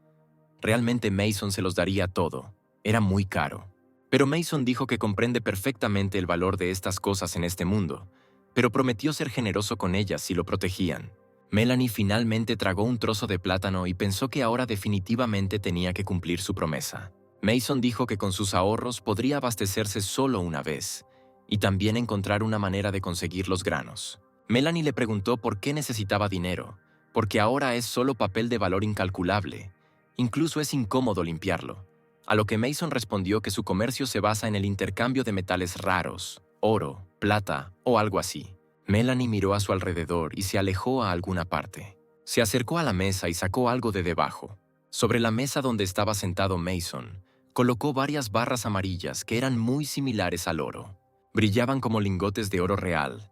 Realmente Mason se los daría todo. Era muy caro. Pero Mason dijo que comprende perfectamente el valor de estas cosas en este mundo, pero prometió ser generoso con ellas si lo protegían. Melanie finalmente tragó un trozo de plátano y pensó que ahora definitivamente tenía que cumplir su promesa. Mason dijo que con sus ahorros podría abastecerse solo una vez y también encontrar una manera de conseguir los granos. Melanie le preguntó por qué necesitaba dinero, porque ahora es solo papel de valor incalculable. Incluso es incómodo limpiarlo. A lo que Mason respondió que su comercio se basa en el intercambio de metales raros, oro, plata o algo así. Melanie miró a su alrededor y se alejó a alguna parte. Se acercó a la mesa y sacó algo de debajo. Sobre la mesa donde estaba sentado Mason, colocó varias barras amarillas que eran muy similares al oro. Brillaban como lingotes de oro real.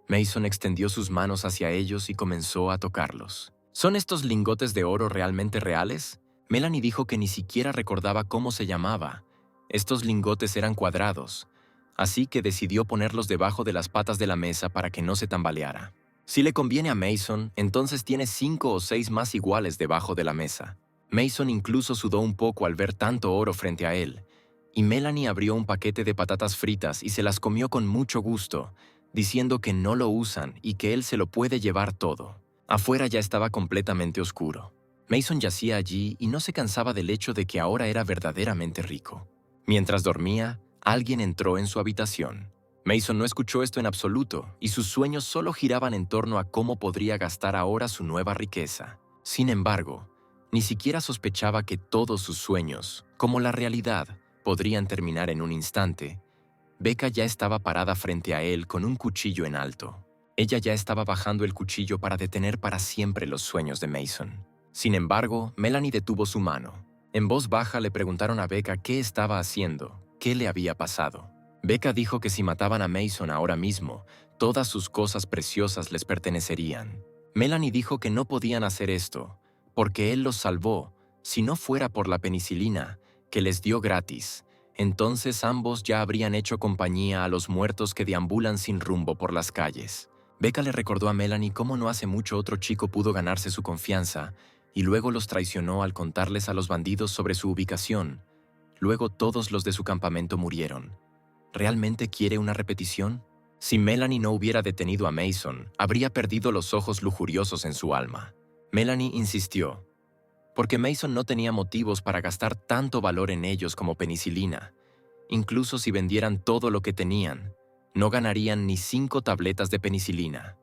Mason extendió sus manos hacia ellos y comenzó a tocarlos. ¿Son estos lingotes de oro realmente reales? Melanie dijo que ni siquiera recordaba cómo se llamaba. Estos lingotes eran cuadrados, así que decidió ponerlos debajo de las patas de la mesa para que no se tambaleara. Si le conviene a Mason, entonces tiene 5 o 6 más iguales debajo de la mesa. Mason incluso sudó un poco al ver tanto oro frente a él, y Melanie abrió un paquete de patatas fritas y se las comió con mucho gusto, diciendo que no lo usan y que él se lo puede llevar todo. Afuera ya estaba completamente oscuro. Mason yacía allí y no se cansaba del hecho de que ahora era verdaderamente rico. Mientras dormía, alguien entró en su habitación. Mason no escuchó esto en absoluto y sus sueños solo giraban en torno a cómo podría gastar ahora su nueva riqueza. Sin embargo, ni siquiera sospechaba que todos sus sueños, como la realidad, podrían terminar en un instante. Becca ya estaba parada frente a él con un cuchillo en alto. Ella ya estaba bajando el cuchillo para detener para siempre los sueños de Mason. Sin embargo, Melanie detuvo su mano. En voz baja le preguntaron a Becca qué estaba haciendo, qué le había pasado. Becca dijo que si mataban a Mason ahora mismo, todas sus cosas preciosas les pertenecerían. Melanie dijo que no podían hacer esto, porque él los salvó, si no fuera por la penicilina, que les dio gratis. Entonces ambos ya habrían hecho compañía a los muertos que deambulan sin rumbo por las calles. Becca le recordó a Melanie cómo no hace mucho otro chico pudo ganarse su confianza, y luego los traicionó al contarles a los bandidos sobre su ubicación. Luego todos los de su campamento murieron. ¿Realmente quiere una repetición? Si Melanie no hubiera detenido a Mason, habría perdido los ojos lujuriosos en su alma. Melanie insistió, porque Mason no tenía motivos para gastar tanto valor en ellos como penicilina. Incluso si vendieran todo lo que tenían, no ganarían ni 5 tabletas de penicilina.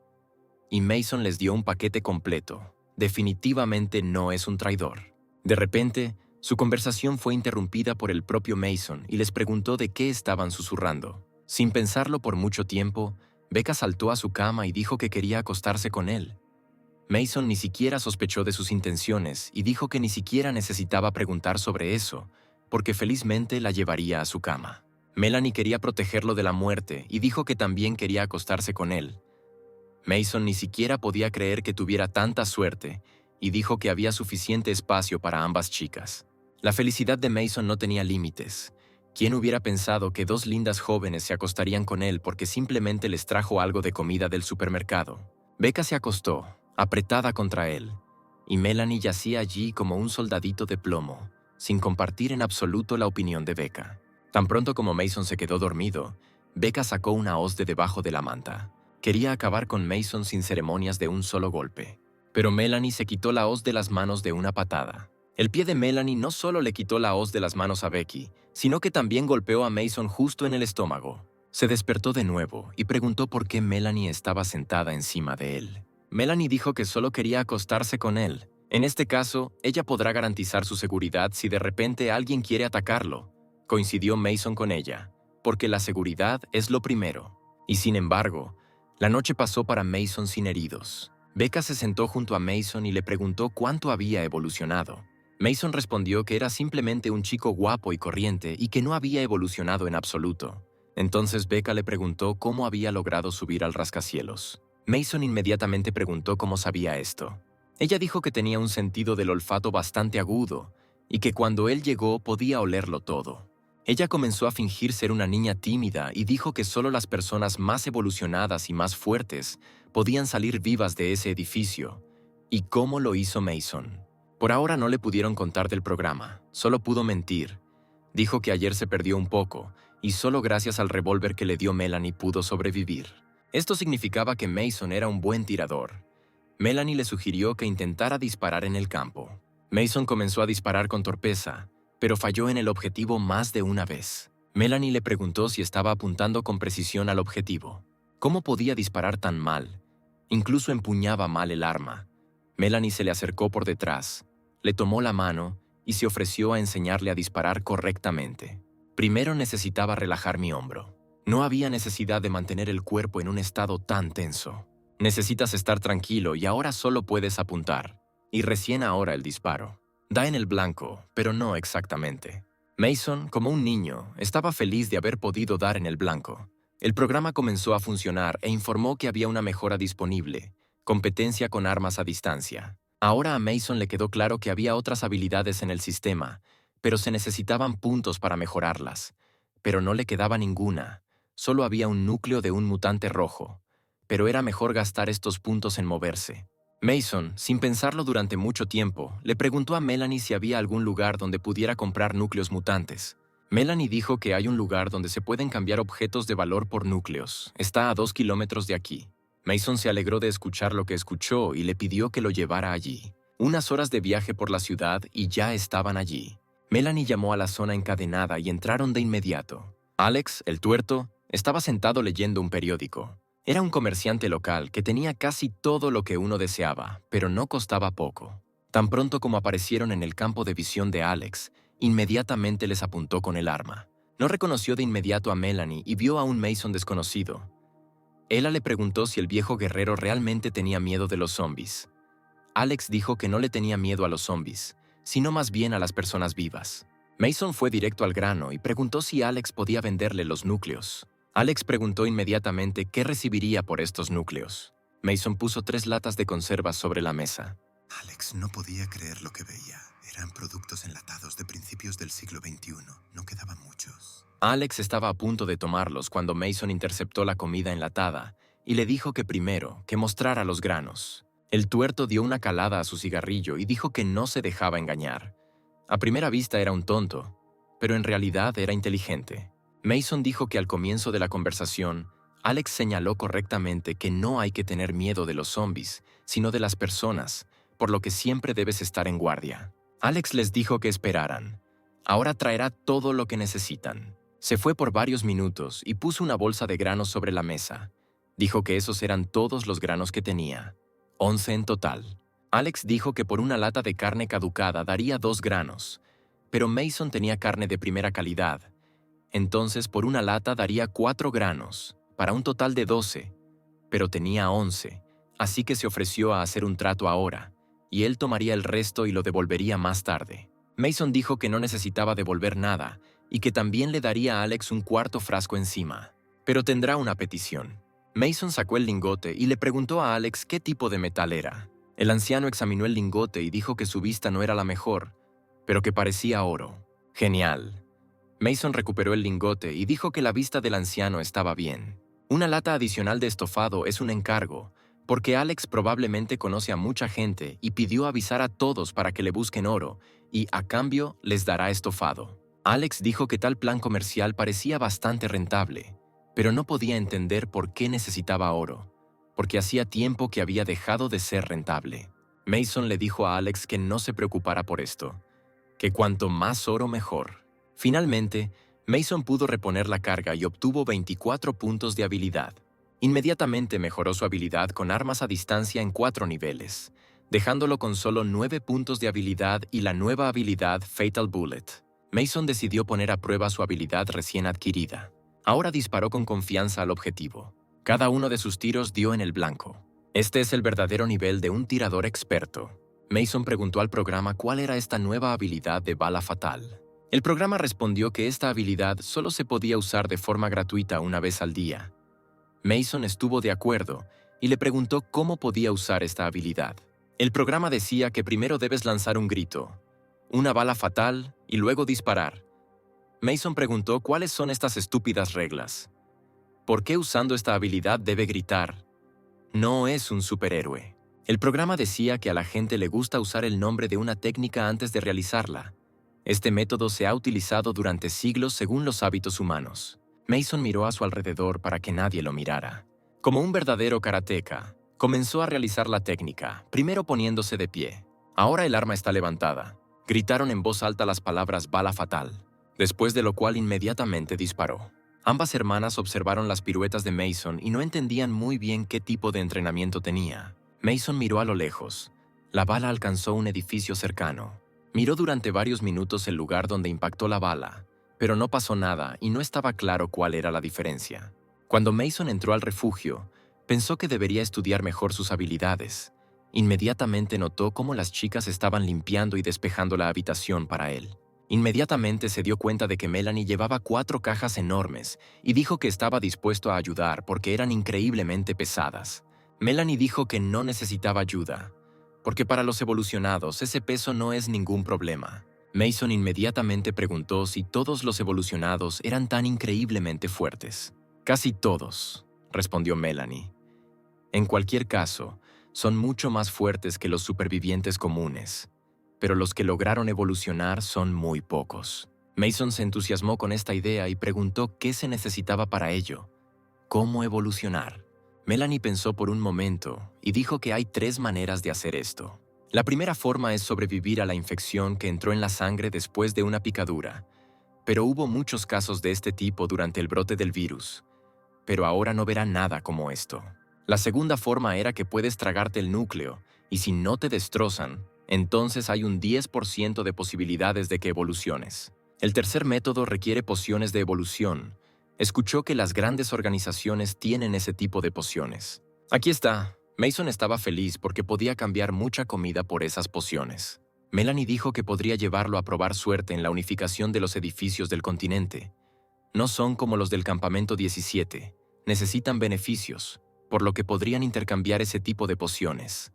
Y Mason les dio un paquete completo. Definitivamente no es un traidor. De repente, su conversación fue interrumpida por el propio Mason y les preguntó de qué estaban susurrando. Sin pensarlo por mucho tiempo, Becca saltó a su cama y dijo que quería acostarse con él. Mason ni siquiera sospechó de sus intenciones y dijo que ni siquiera necesitaba preguntar sobre eso, porque felizmente la llevaría a su cama. Melanie quería protegerlo de la muerte y dijo que también quería acostarse con él. Mason ni siquiera podía creer que tuviera tanta suerte y dijo que había suficiente espacio para ambas chicas. La felicidad de Mason no tenía límites. ¿Quién hubiera pensado que 2 lindas jóvenes se acostarían con él porque simplemente les trajo algo de comida del supermercado? Becca se acostó, apretada contra él, y Melanie yacía allí como un soldadito de plomo, sin compartir en absoluto la opinión de Becca. Tan pronto como Mason se quedó dormido, Becca sacó una hoz de debajo de la manta. Quería acabar con Mason sin ceremonias de un solo golpe. Pero Melanie se quitó la hoz de las manos de una patada. El pie de Melanie no solo le quitó la hoz de las manos a Becky, sino que también golpeó a Mason justo en el estómago. Se despertó de nuevo y preguntó por qué Melanie estaba sentada encima de él. Melanie dijo que solo quería acostarse con él. En este caso, ella podrá garantizar su seguridad si de repente alguien quiere atacarlo. Coincidió Mason con ella, porque la seguridad es lo primero. Y sin embargo, la noche pasó para Mason sin heridos. Becca se sentó junto a Mason y le preguntó cuánto había evolucionado. Mason respondió que era simplemente un chico guapo y corriente y que no había evolucionado en absoluto. Entonces Becca le preguntó cómo había logrado subir al rascacielos. Mason inmediatamente preguntó cómo sabía esto. Ella dijo que tenía un sentido del olfato bastante agudo y que cuando él llegó podía olerlo todo. Ella comenzó a fingir ser una niña tímida y dijo que solo las personas más evolucionadas y más fuertes podían salir vivas de ese edificio. ¿Y cómo lo hizo Mason? Por ahora no le pudieron contar del programa, solo pudo mentir. Dijo que ayer se perdió un poco y solo gracias al revólver que le dio Melanie pudo sobrevivir. Esto significaba que Mason era un buen tirador. Melanie le sugirió que intentara disparar en el campo. Mason comenzó a disparar con torpeza, pero falló en el objetivo más de una vez. Melanie le preguntó si estaba apuntando con precisión al objetivo. ¿Cómo podía disparar tan mal? Incluso empuñaba mal el arma. Melanie se le acercó por detrás, le tomó la mano y se ofreció a enseñarle a disparar correctamente. Primero necesitaba relajar mi hombro. No había necesidad de mantener el cuerpo en un estado tan tenso. Necesitas estar tranquilo y ahora solo puedes apuntar. Y recién ahora el disparo. Da en el blanco, pero no exactamente. Mason, como un niño, estaba feliz de haber podido dar en el blanco. El programa comenzó a funcionar e informó que había una mejora disponible, competencia con armas a distancia. Ahora a Mason le quedó claro que había otras habilidades en el sistema, pero se necesitaban puntos para mejorarlas. Pero no le quedaba ninguna. Solo había un núcleo de un mutante rojo. Pero era mejor gastar estos puntos en moverse. Mason, sin pensarlo durante mucho tiempo, le preguntó a Melanie si había algún lugar donde pudiera comprar núcleos mutantes. Melanie dijo que hay un lugar donde se pueden cambiar objetos de valor por núcleos. Está a 2 kilómetros de aquí. Mason se alegró de escuchar lo que escuchó y le pidió que lo llevara allí. Unas horas de viaje por la ciudad y ya estaban allí. Melanie llamó a la zona encadenada y entraron de inmediato. Alex, el tuerto, estaba sentado leyendo un periódico. Era un comerciante local que tenía casi todo lo que uno deseaba, pero no costaba poco. Tan pronto como aparecieron en el campo de visión de Alex, inmediatamente les apuntó con el arma. No reconoció de inmediato a Melanie y vio a un Mason desconocido. Ella le preguntó si el viejo guerrero realmente tenía miedo de los zombies. Alex dijo que no le tenía miedo a los zombies, sino más bien a las personas vivas. Mason fue directo al grano y preguntó si Alex podía venderle los núcleos. Alex preguntó inmediatamente qué recibiría por estos núcleos. Mason puso 3 latas de conservas sobre la mesa. Alex no podía creer lo que veía. Eran productos enlatados de principios del siglo XXI. No quedaban muchos. Alex estaba a punto de tomarlos cuando Mason interceptó la comida enlatada y le dijo que primero, que mostrara los granos. El tuerto dio una calada a su cigarrillo y dijo que no se dejaba engañar. A primera vista era un tonto, pero en realidad era inteligente. Mason dijo que al comienzo de la conversación, Alex señaló correctamente que no hay que tener miedo de los zombies, sino de las personas, por lo que siempre debes estar en guardia. Alex les dijo que esperaran. Ahora traerá todo lo que necesitan. Se fue por varios minutos y puso una bolsa de granos sobre la mesa. Dijo que esos eran todos los granos que tenía, 11 en total. Alex dijo que por una lata de carne caducada daría 2 granos, pero Mason tenía carne de primera calidad. Entonces por una lata daría 4 granos, para un total de 12, pero tenía 11, así que se ofreció a hacer un trato ahora, y él tomaría el resto y lo devolvería más tarde. Mason dijo que no necesitaba devolver nada y que también le daría a Alex un 4 frasco encima, pero tendrá una petición. Mason sacó el lingote y le preguntó a Alex qué tipo de metal era. El anciano examinó el lingote y dijo que su vista no era la mejor, pero que parecía oro. Genial. Mason recuperó el lingote y dijo que la vista del anciano estaba bien. Una lata adicional de estofado es un encargo, porque Alex probablemente conoce a mucha gente y pidió avisar a todos para que le busquen oro, y a cambio les dará estofado. Alex dijo que tal plan comercial parecía bastante rentable, pero no podía entender por qué necesitaba oro, porque hacía tiempo que había dejado de ser rentable. Mason le dijo a Alex que no se preocupara por esto, que cuanto más oro mejor. Finalmente, Mason pudo reponer la carga y obtuvo 24 puntos de habilidad. Inmediatamente mejoró su habilidad con armas a distancia en 4 niveles, dejándolo con solo 9 puntos de habilidad y la nueva habilidad Fatal Bullet. Mason decidió poner a prueba su habilidad recién adquirida. Ahora disparó con confianza al objetivo. Cada uno de sus tiros dio en el blanco. Este es el verdadero nivel de un tirador experto. Mason preguntó al programa cuál era esta nueva habilidad de bala fatal. El programa respondió que esta habilidad solo se podía usar de forma gratuita una vez al día. Mason estuvo de acuerdo y le preguntó cómo podía usar esta habilidad. El programa decía que primero debes lanzar un grito. una bala fatal y luego disparar. Mason preguntó cuáles son estas estúpidas reglas. ¿Por qué usando esta habilidad debe gritar? No es un superhéroe. El programa decía que a la gente le gusta usar el nombre de una técnica antes de realizarla. Este método se ha utilizado durante siglos según los hábitos humanos. Mason miró a su alrededor para que nadie lo mirara. Como un verdadero karateca, comenzó a realizar la técnica, primero poniéndose de pie. Ahora el arma está levantada. Gritaron en voz alta las palabras bala fatal, después de lo cual inmediatamente disparó. Ambas hermanas observaron las piruetas de Mason y no entendían muy bien qué tipo de entrenamiento tenía. Mason miró a lo lejos. La bala alcanzó un edificio cercano. Miró durante varios minutos el lugar donde impactó la bala, pero no pasó nada y no estaba claro cuál era la diferencia. Cuando Mason entró al refugio, pensó que debería estudiar mejor sus habilidades. Inmediatamente notó cómo las chicas estaban limpiando y despejando la habitación para él. Inmediatamente se dio cuenta de que Melanie llevaba 4 cajas enormes y dijo que estaba dispuesto a ayudar porque eran increíblemente pesadas. Melanie dijo que no necesitaba ayuda, porque para los evolucionados ese peso no es ningún problema. Mason inmediatamente preguntó si todos los evolucionados eran tan increíblemente fuertes. Casi todos, respondió Melanie. En cualquier caso, son mucho más fuertes que los supervivientes comunes, pero los que lograron evolucionar son muy pocos. Mason se entusiasmó con esta idea y preguntó qué se necesitaba para ello. ¿Cómo evolucionar? Melanie pensó por un momento y dijo que hay 3 maneras de hacer esto. La primera forma es sobrevivir a la infección que entró en la sangre después de una picadura, pero hubo muchos casos de este tipo durante el brote del virus. Pero ahora no verá nada como esto. La segunda forma era que puedes tragarte el núcleo, y si no te destrozan, entonces hay un 10% de posibilidades de que evoluciones. El tercer método requiere pociones de evolución. Escuchó que las grandes organizaciones tienen ese tipo de pociones. Aquí está. Mason estaba feliz porque podía cambiar mucha comida por esas pociones. Melanie dijo que podría llevarlo a probar suerte en la unificación de los edificios del continente. No son como los del campamento 17. Necesitan beneficios, por lo que podrían intercambiar ese tipo de pociones.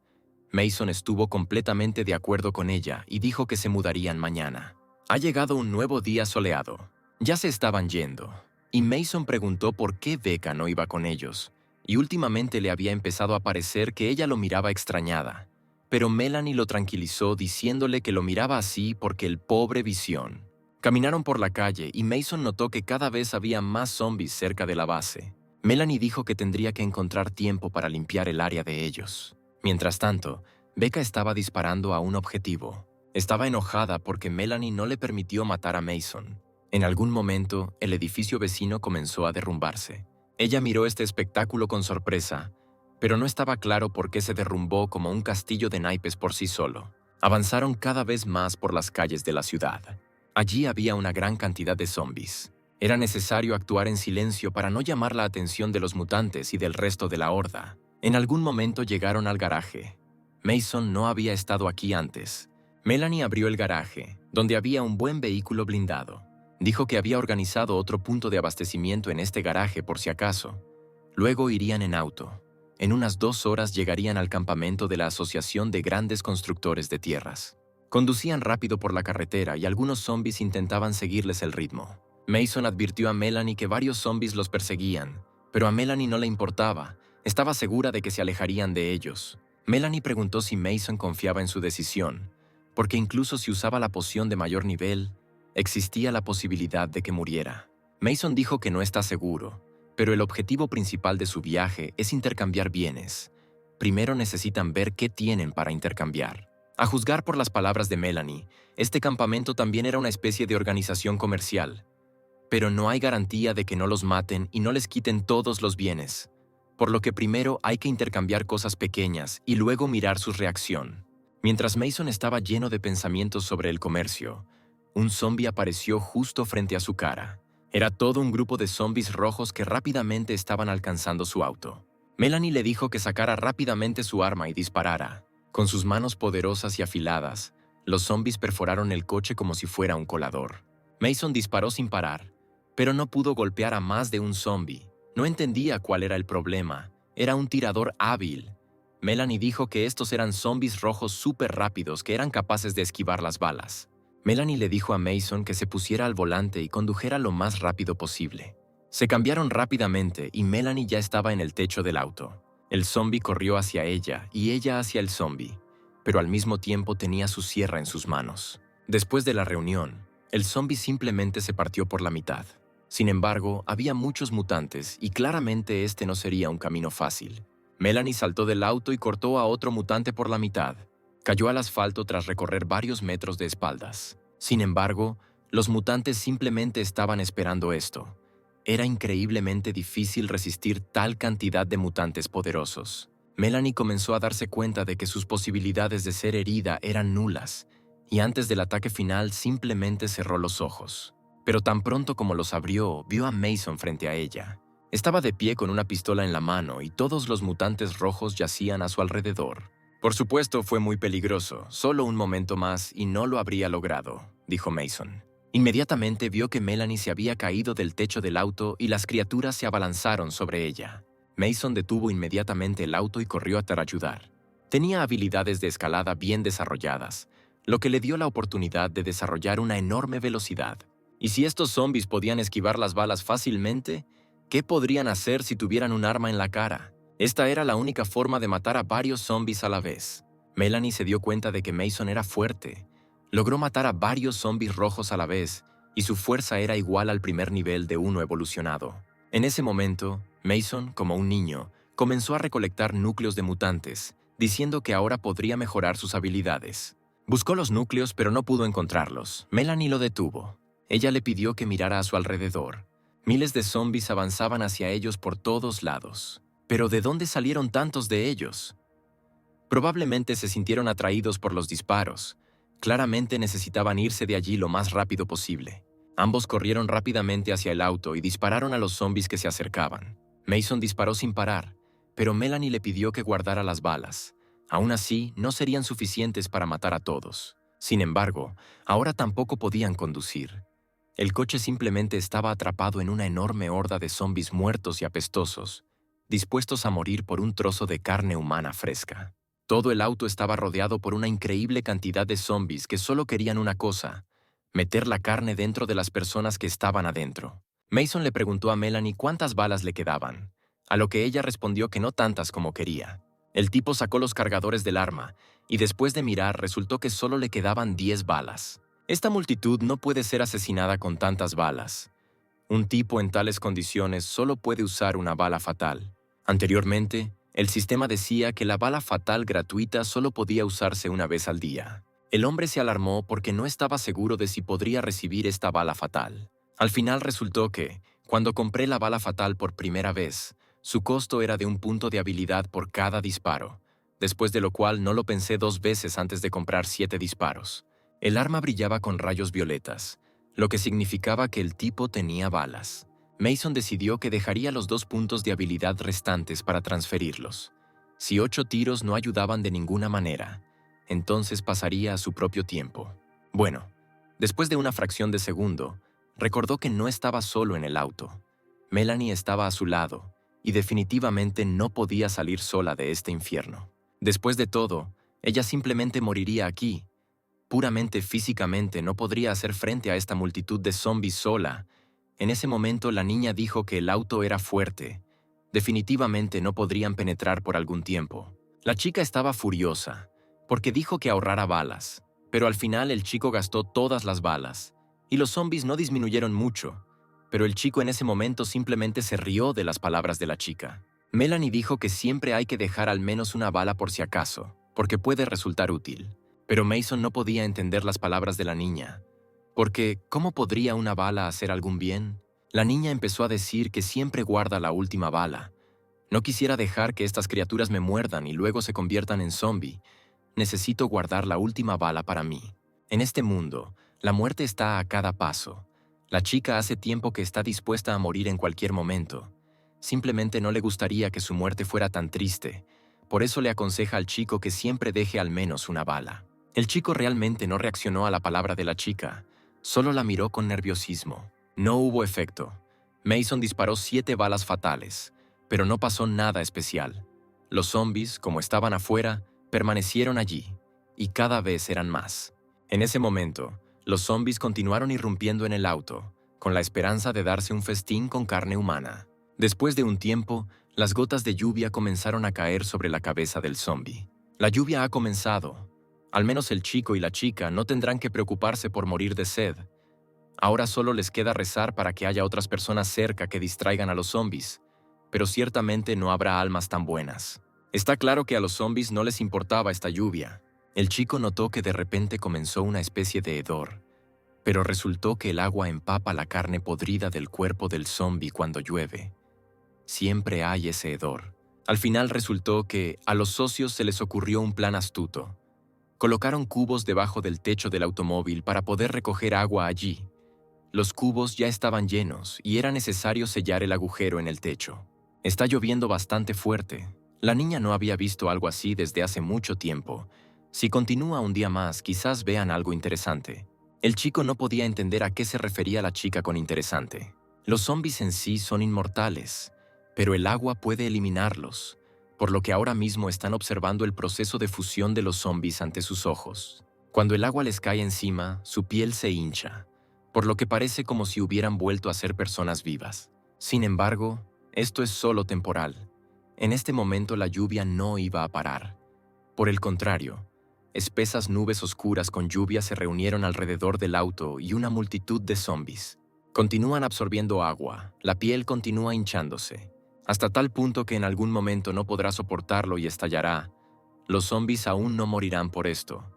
Mason estuvo completamente de acuerdo con ella y dijo que se mudarían mañana. Ha llegado un nuevo día soleado. Ya se estaban yendo, y Mason preguntó por qué Becca no iba con ellos, y últimamente le había empezado a parecer que ella lo miraba extrañada. Pero Melanie lo tranquilizó diciéndole que lo miraba así porque el pobre Visión. Caminaron por la calle y Mason notó que cada vez había más zombies cerca de la base. Melanie dijo que tendría que encontrar tiempo para limpiar el área de ellos. Mientras tanto, Becca estaba disparando a un objetivo. Estaba enojada porque Melanie no le permitió matar a Mason. En algún momento, el edificio vecino comenzó a derrumbarse. Ella miró este espectáculo con sorpresa, pero no estaba claro por qué se derrumbó como un castillo de naipes por sí solo. Avanzaron cada vez más por las calles de la ciudad. Allí había una gran cantidad de zombies. Era necesario actuar en silencio para no llamar la atención de los mutantes y del resto de la horda. En algún momento llegaron al garaje. Mason no había estado aquí antes. Melanie abrió el garaje, donde había un buen vehículo blindado. Dijo que había organizado otro punto de abastecimiento en este garaje por si acaso. Luego irían en auto. En unas 2 horas llegarían al campamento de la Asociación de Grandes Constructores de Tierras. Conducían rápido por la carretera y algunos zombies intentaban seguirles el ritmo. Mason advirtió a Melanie que varios zombies los perseguían, pero a Melanie no le importaba. Estaba segura de que se alejarían de ellos. Melanie preguntó si Mason confiaba en su decisión, porque incluso si usaba la poción de mayor nivel, existía la posibilidad de que muriera. Mason dijo que no está seguro, pero el objetivo principal de su viaje es intercambiar bienes. Primero necesitan ver qué tienen para intercambiar. A juzgar por las palabras de Melanie, este campamento también era una especie de organización comercial. Pero no hay garantía de que no los maten y no les quiten todos los bienes, por lo que primero hay que intercambiar cosas pequeñas y luego mirar su reacción. Mientras Mason estaba lleno de pensamientos sobre el comercio, un zombie apareció justo frente a su cara. Era todo un grupo de zombies rojos que rápidamente estaban alcanzando su auto. Melanie le dijo que sacara rápidamente su arma y disparara. Con sus manos poderosas y afiladas, los zombies perforaron el coche como si fuera un colador. Mason disparó sin parar, pero no pudo golpear a más de un zombie. No entendía cuál era el problema. Era un tirador hábil. Melanie dijo que estos eran zombies rojos súper rápidos que eran capaces de esquivar las balas. Melanie le dijo a Mason que se pusiera al volante y condujera lo más rápido posible. Se cambiaron rápidamente y Melanie ya estaba en el techo del auto. El zombi corrió hacia ella y ella hacia el zombi, pero al mismo tiempo tenía su sierra en sus manos. Después de la reunión, el zombi simplemente se partió por la mitad. Sin embargo, había muchos mutantes y claramente este no sería un camino fácil. Melanie saltó del auto y cortó a otro mutante por la mitad. Cayó al asfalto tras recorrer varios metros de espaldas. Sin embargo, los mutantes simplemente estaban esperando esto. Era increíblemente difícil resistir tal cantidad de mutantes poderosos. Melanie comenzó a darse cuenta de que sus posibilidades de ser herida eran nulas, y antes del ataque final simplemente cerró los ojos. Pero tan pronto como los abrió, vio a Mason frente a ella. Estaba de pie con una pistola en la mano y todos los mutantes rojos yacían a su alrededor. Por supuesto, fue muy peligroso. Solo un momento más y no lo habría logrado, dijo Mason. Inmediatamente vio que Melanie se había caído del techo del auto y las criaturas se abalanzaron sobre ella. Mason detuvo inmediatamente el auto y corrió a ayudar. Tenía habilidades de escalada bien desarrolladas, lo que le dio la oportunidad de desarrollar una enorme velocidad. Y si estos zombies podían esquivar las balas fácilmente, ¿qué podrían hacer si tuvieran un arma en la cara? Esta era la única forma de matar a varios zombies a la vez. Melanie se dio cuenta de que Mason era fuerte. Logró matar a varios zombies rojos a la vez, y su fuerza era igual al primer nivel de uno evolucionado. En ese momento, Mason, como un niño, comenzó a recolectar núcleos de mutantes, diciendo que ahora podría mejorar sus habilidades. Buscó los núcleos, pero no pudo encontrarlos. Melanie lo detuvo. Ella le pidió que mirara a su alrededor. Miles de zombies avanzaban hacia ellos por todos lados. ¿Pero de dónde salieron tantos de ellos? Probablemente se sintieron atraídos por los disparos. Claramente necesitaban irse de allí lo más rápido posible. Ambos corrieron rápidamente hacia el auto y dispararon a los zombies que se acercaban. Mason disparó sin parar, pero Melanie le pidió que guardara las balas. Aún así, no serían suficientes para matar a todos. Sin embargo, ahora tampoco podían conducir. El coche simplemente estaba atrapado en una enorme horda de zombies muertos y apestosos, dispuestos a morir por un trozo de carne humana fresca. Todo el auto estaba rodeado por una increíble cantidad de zombies que solo querían una cosa: meter la carne dentro de las personas que estaban adentro. Mason le preguntó a Melanie cuántas balas le quedaban, a lo que ella respondió que no tantas como quería. El tipo sacó los cargadores del arma, y después de mirar resultó que solo le quedaban 10 balas. Esta multitud no puede ser asesinada con tantas balas. Un tipo en tales condiciones solo puede usar una bala fatal. Anteriormente, el sistema decía que la bala fatal gratuita solo podía usarse una vez al día. El hombre se alarmó porque no estaba seguro de si podría recibir esta bala fatal. Al final resultó que, cuando compré la bala fatal por primera vez, su costo era de un punto de habilidad por cada disparo, después de lo cual no lo pensé 2 veces antes de comprar 7 disparos. El arma brillaba con rayos violetas, lo que significaba que el tipo tenía balas. Mason decidió que dejaría los 2 puntos de habilidad restantes para transferirlos. Si 8 tiros no ayudaban de ninguna manera, entonces pasaría a su propio tiempo. Bueno, después de una fracción de segundo, recordó que no estaba solo en el auto. Melanie estaba a su lado, y definitivamente no podía salir sola de este infierno. Después de todo, ella simplemente moriría aquí. Puramente físicamente no podría hacer frente a esta multitud de zombies sola. En ese momento la niña dijo que el auto era fuerte. Definitivamente no podrían penetrar por algún tiempo. La chica estaba furiosa, porque dijo que ahorrara balas, pero al final el chico gastó todas las balas, y los zombies no disminuyeron mucho, pero el chico en ese momento simplemente se rió de las palabras de la chica. Melanie dijo que siempre hay que dejar al menos una bala por si acaso, porque puede resultar útil. Pero Mason no podía entender las palabras de la niña, porque ¿cómo podría una bala hacer algún bien? La niña empezó a decir que siempre guarda la última bala. No quisiera dejar que estas criaturas me muerdan y luego se conviertan en zombie. Necesito guardar la última bala para mí. En este mundo, la muerte está a cada paso. La chica hace tiempo que está dispuesta a morir en cualquier momento. Simplemente no le gustaría que su muerte fuera tan triste. Por eso le aconseja al chico que siempre deje al menos una bala. El chico realmente no reaccionó a la palabra de la chica. Solo la miró con nerviosismo. No hubo efecto. Mason disparó 7 balas fatales, pero no pasó nada especial. Los zombies, como estaban afuera, permanecieron allí, y cada vez eran más. En ese momento, Los zombies continuaron irrumpiendo en el auto, con la esperanza de darse un festín con carne humana. Después de un tiempo, las gotas de lluvia comenzaron a caer sobre la cabeza del zombie. La lluvia ha comenzado. Al menos el chico y la chica no tendrán que preocuparse por morir de sed. Ahora solo les queda rezar para que haya otras personas cerca que distraigan a los zombies, pero ciertamente no habrá almas tan buenas. Está claro que a los zombies no les importaba esta lluvia. El chico notó que de repente comenzó una especie de hedor, pero resultó que el agua empapa la carne podrida del cuerpo del zombie cuando llueve. Siempre hay ese hedor. Al final resultó que a los socios se les ocurrió un plan astuto. Colocaron cubos debajo del techo del automóvil para poder recoger agua allí. Los cubos ya estaban llenos y era necesario sellar el agujero en el techo. Está lloviendo bastante fuerte. La niña no había visto algo así desde hace mucho tiempo. Si continúa un día más, quizás vean algo interesante. El chico no podía entender a qué se refería la chica con interesante. Los zombies en sí son inmortales, pero el agua puede eliminarlos, por lo que ahora mismo están observando el proceso de fusión de los zombies ante sus ojos. Cuando el agua les cae encima, su piel se hincha, por lo que parece como si hubieran vuelto a ser personas vivas. Sin embargo, esto es solo temporal. En este momento la lluvia no iba a parar. Por el contrario, espesas nubes oscuras con lluvia se reunieron alrededor del auto y una multitud de zombies. Continúan absorbiendo agua, la piel continúa hinchándose, hasta tal punto que en algún momento no podrá soportarlo y estallará. Los zombies aún no morirán por esto.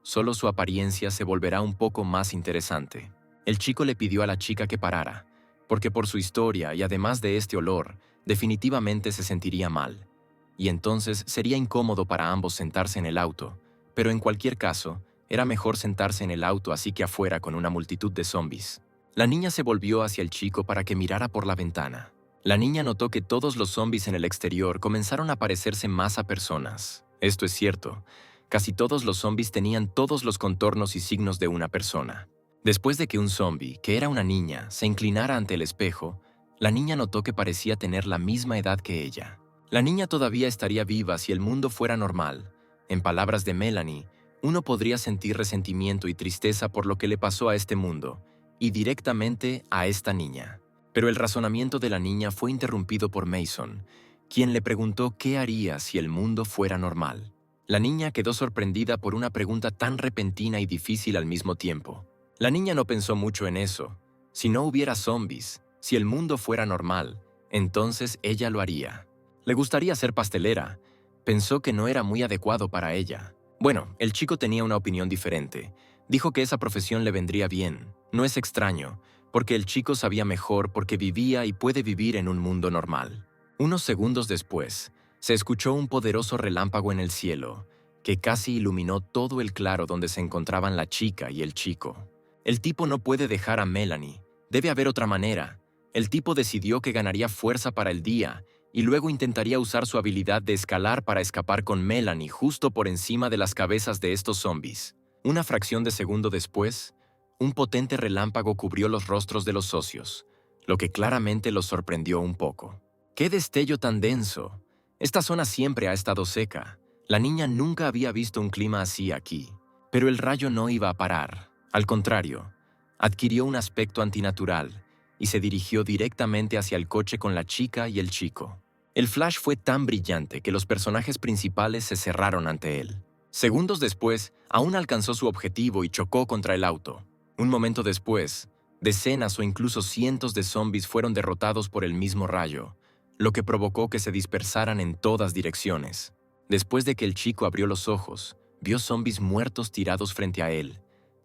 Solo su apariencia se volverá un poco más interesante. El chico le pidió a la chica que parara, porque por su historia y además de este olor, definitivamente se sentiría mal. Y entonces sería incómodo para ambos sentarse en el auto, pero en cualquier caso, era mejor sentarse en el auto así que afuera con una multitud de zombies. La niña se volvió hacia el chico para que mirara por la ventana. La niña notó que todos los zombies en el exterior comenzaron a parecerse más a personas. Esto es cierto, casi todos los zombies tenían todos los contornos y signos de una persona. Después de que un zombie, que era una niña, se inclinara ante el espejo, la niña notó que parecía tener la misma edad que ella. La niña todavía estaría viva si el mundo fuera normal. En palabras de Melanie, uno podría sentir resentimiento y tristeza por lo que le pasó a este mundo, y directamente a esta niña. Pero el razonamiento de la niña fue interrumpido por Mason, quien le preguntó qué haría si el mundo fuera normal. La niña quedó sorprendida por una pregunta tan repentina y difícil al mismo tiempo. La niña no pensó mucho en eso. Si no hubiera zombies, si el mundo fuera normal, entonces ella lo haría. Le gustaría ser pastelera. Pensó que no era muy adecuado para ella. Bueno, el chico tenía una opinión diferente. Dijo que esa profesión le vendría bien. No es extraño, porque el chico sabía mejor porque vivía y puede vivir en un mundo normal. Unos segundos después, se escuchó un poderoso relámpago en el cielo, que casi iluminó todo el claro donde se encontraban la chica y el chico. El tipo no puede dejar a Melanie. Debe haber otra manera. El tipo decidió que ganaría fuerza para el día y luego intentaría usar su habilidad de escalar para escapar con Melanie justo por encima de las cabezas de estos zombies. Una fracción de segundo después, un potente relámpago cubrió los rostros de los socios, lo que claramente los sorprendió un poco. ¡Qué destello tan denso! Esta zona siempre ha estado seca. La niña nunca había visto un clima así aquí. Pero el rayo no iba a parar. Al contrario, adquirió un aspecto antinatural y se dirigió directamente hacia el coche con la chica y el chico. El flash fue tan brillante que los personajes principales se cerraron ante él. Segundos después, aún alcanzó su objetivo y chocó contra el auto. Un momento después, decenas o incluso cientos de zombies fueron derrotados por el mismo rayo, lo que provocó que se dispersaran en todas direcciones. Después de que el chico abrió los ojos, vio zombies muertos tirados frente a él.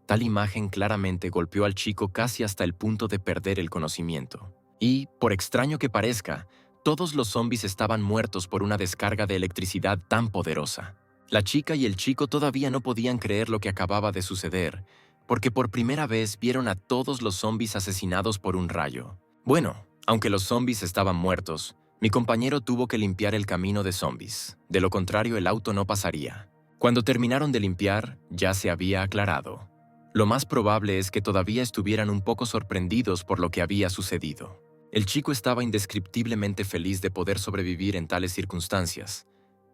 Tal imagen claramente golpeó al chico casi hasta el punto de perder el conocimiento. Y, por extraño que parezca, todos los zombies estaban muertos por una descarga de electricidad tan poderosa. La chica y el chico todavía no podían creer lo que acababa de suceder, porque por primera vez vieron a todos los zombies asesinados por un rayo. Bueno, aunque los zombies estaban muertos, mi compañero tuvo que limpiar el camino de zombies. De lo contrario, el auto no pasaría. Cuando terminaron de limpiar, ya se había aclarado. Lo más probable es que todavía estuvieran un poco sorprendidos por lo que había sucedido. El chico estaba indescriptiblemente feliz de poder sobrevivir en tales circunstancias,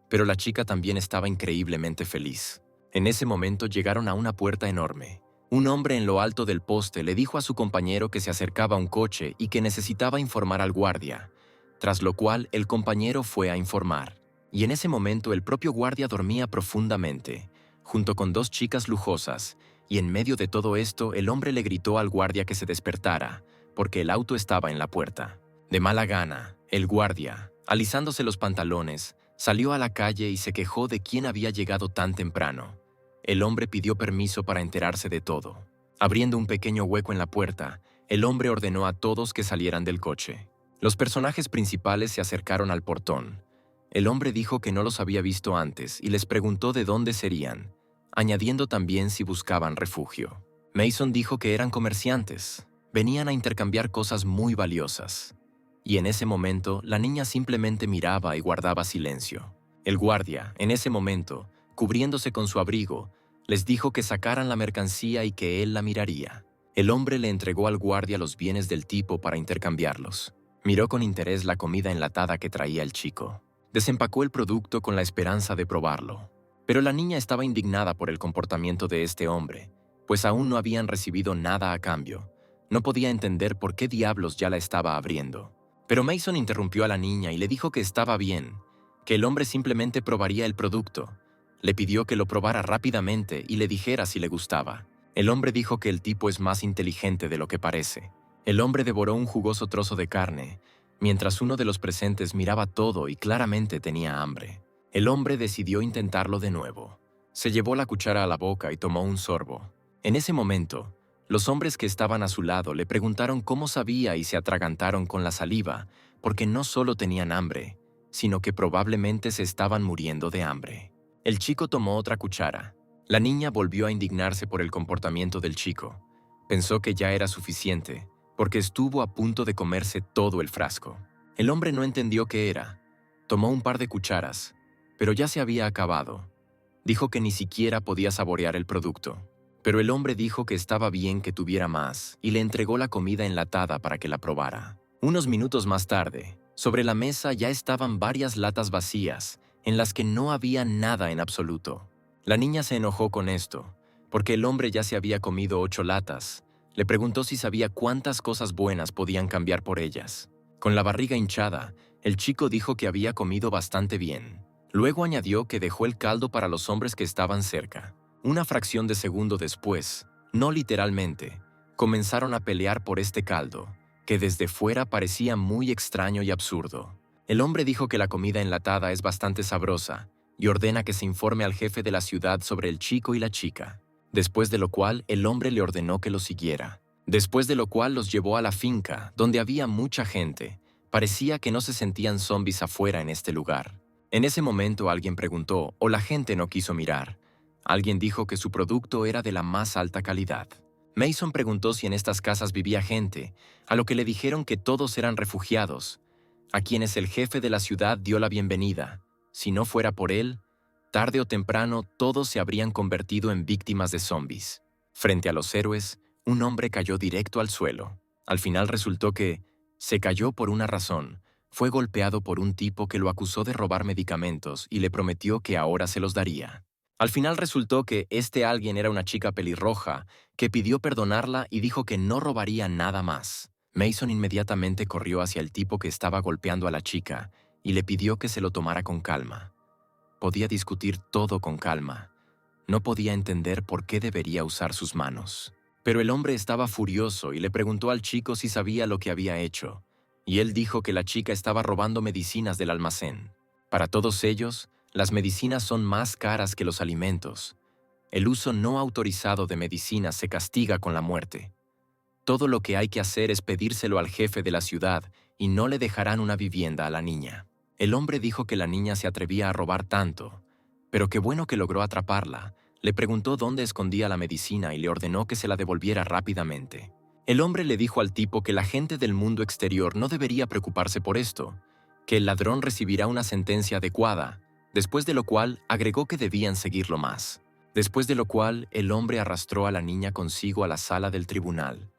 pero la chica también estaba increíblemente feliz. En ese momento llegaron a una puerta enorme, Un hombre en lo alto del poste le dijo a su compañero que se acercaba un coche y que necesitaba informar al guardia, tras lo cual el compañero fue a informar. Y en ese momento el propio guardia dormía profundamente, junto con dos chicas lujosas, y en medio de todo esto el hombre le gritó al guardia que se despertara, porque el auto estaba en la puerta. De mala gana, el guardia, alisándose los pantalones, salió a la calle y se quejó de quién había llegado tan temprano. El hombre pidió permiso para enterarse de todo. Abriendo un pequeño hueco en la puerta, el hombre ordenó a todos que salieran del coche. Los personajes principales se acercaron al portón. El hombre dijo que no los había visto antes y les preguntó de dónde serían, añadiendo también si buscaban refugio. Mason dijo que eran comerciantes, venían a intercambiar cosas muy valiosas. Y en ese momento, la niña simplemente miraba y guardaba silencio. El guardia, en ese momento, cubriéndose con su abrigo, les dijo que sacaran la mercancía y que él la miraría. El hombre le entregó al guardia los bienes del tipo para intercambiarlos. Miró con interés la comida enlatada que traía el chico. Desempacó el producto con la esperanza de probarlo. Pero la niña estaba indignada por el comportamiento de este hombre, pues aún no habían recibido nada a cambio. No podía entender por qué diablos ya la estaba abriendo. Pero Mason interrumpió a la niña y le dijo que estaba bien, que el hombre simplemente probaría el producto. Le pidió que lo probara rápidamente y le dijera si le gustaba. El hombre dijo que el tipo es más inteligente de lo que parece. El hombre devoró un jugoso trozo de carne, mientras uno de los presentes miraba todo y claramente tenía hambre. El hombre decidió intentarlo de nuevo. Se llevó la cuchara a la boca y tomó un sorbo. En ese momento, los hombres que estaban a su lado le preguntaron cómo sabía y se atragantaron con la saliva, porque no solo tenían hambre, sino que probablemente se estaban muriendo de hambre. El chico tomó otra cuchara. La niña volvió a indignarse por el comportamiento del chico. Pensó que ya era suficiente, porque estuvo a punto de comerse todo el frasco. El hombre no entendió qué era. Tomó un par de cucharas, pero ya se había acabado. Dijo que ni siquiera podía saborear el producto. Pero el hombre dijo que estaba bien que tuviera más y le entregó la comida enlatada para que la probara. Unos minutos más tarde, sobre la mesa ya estaban varias latas vacías, en las que no había nada en absoluto. La niña se enojó con esto, porque el hombre ya se había comido 8 latas. Le preguntó si sabía cuántas cosas buenas podían cambiar por ellas. Con la barriga hinchada, el chico dijo que había comido bastante bien. Luego añadió que dejó el caldo para los hombres que estaban cerca. Una fracción de segundo después, no literalmente, comenzaron a pelear por este caldo, que desde fuera parecía muy extraño y absurdo. El hombre dijo que la comida enlatada es bastante sabrosa y ordena que se informe al jefe de la ciudad sobre el chico y la chica, después de lo cual el hombre le ordenó que lo siguiera. Después de lo cual los llevó a la finca, donde había mucha gente. Parecía que no se sentían zombies afuera en este lugar. En ese momento alguien preguntó, o la gente no quiso mirar. Alguien dijo que su producto era de la más alta calidad. Mason preguntó si en estas casas vivía gente, a lo que le dijeron que todos eran refugiados, a quienes el jefe de la ciudad dio la bienvenida. Si no fuera por él, tarde o temprano todos se habrían convertido en víctimas de zombies. Frente a los héroes, un hombre cayó directo al suelo. Al final resultó que se cayó por una razón. Fue golpeado por un tipo que lo acusó de robar medicamentos y le prometió que ahora se los daría. Al final resultó que este alguien era una chica pelirroja que pidió perdonarla y dijo que no robaría nada más. Mason inmediatamente corrió hacia el tipo que estaba golpeando a la chica y le pidió que se lo tomara con calma. Podía discutir todo con calma. No podía entender por qué debería usar sus manos. Pero el hombre estaba furioso y le preguntó al chico si sabía lo que había hecho, y él dijo que la chica estaba robando medicinas del almacén. Para todos ellos, las medicinas son más caras que los alimentos. El uso no autorizado de medicinas se castiga con la muerte. Todo lo que hay que hacer es pedírselo al jefe de la ciudad y no le dejarán una vivienda a la niña. El hombre dijo que la niña se atrevía a robar tanto, pero qué bueno que logró atraparla. Le preguntó dónde escondía la medicina y le ordenó que se la devolviera rápidamente. El hombre le dijo al tipo que la gente del mundo exterior no debería preocuparse por esto, que el ladrón recibirá una sentencia adecuada, después de lo cual agregó que debían seguirlo más. Después de lo cual, el hombre arrastró a la niña consigo a la sala del tribunal.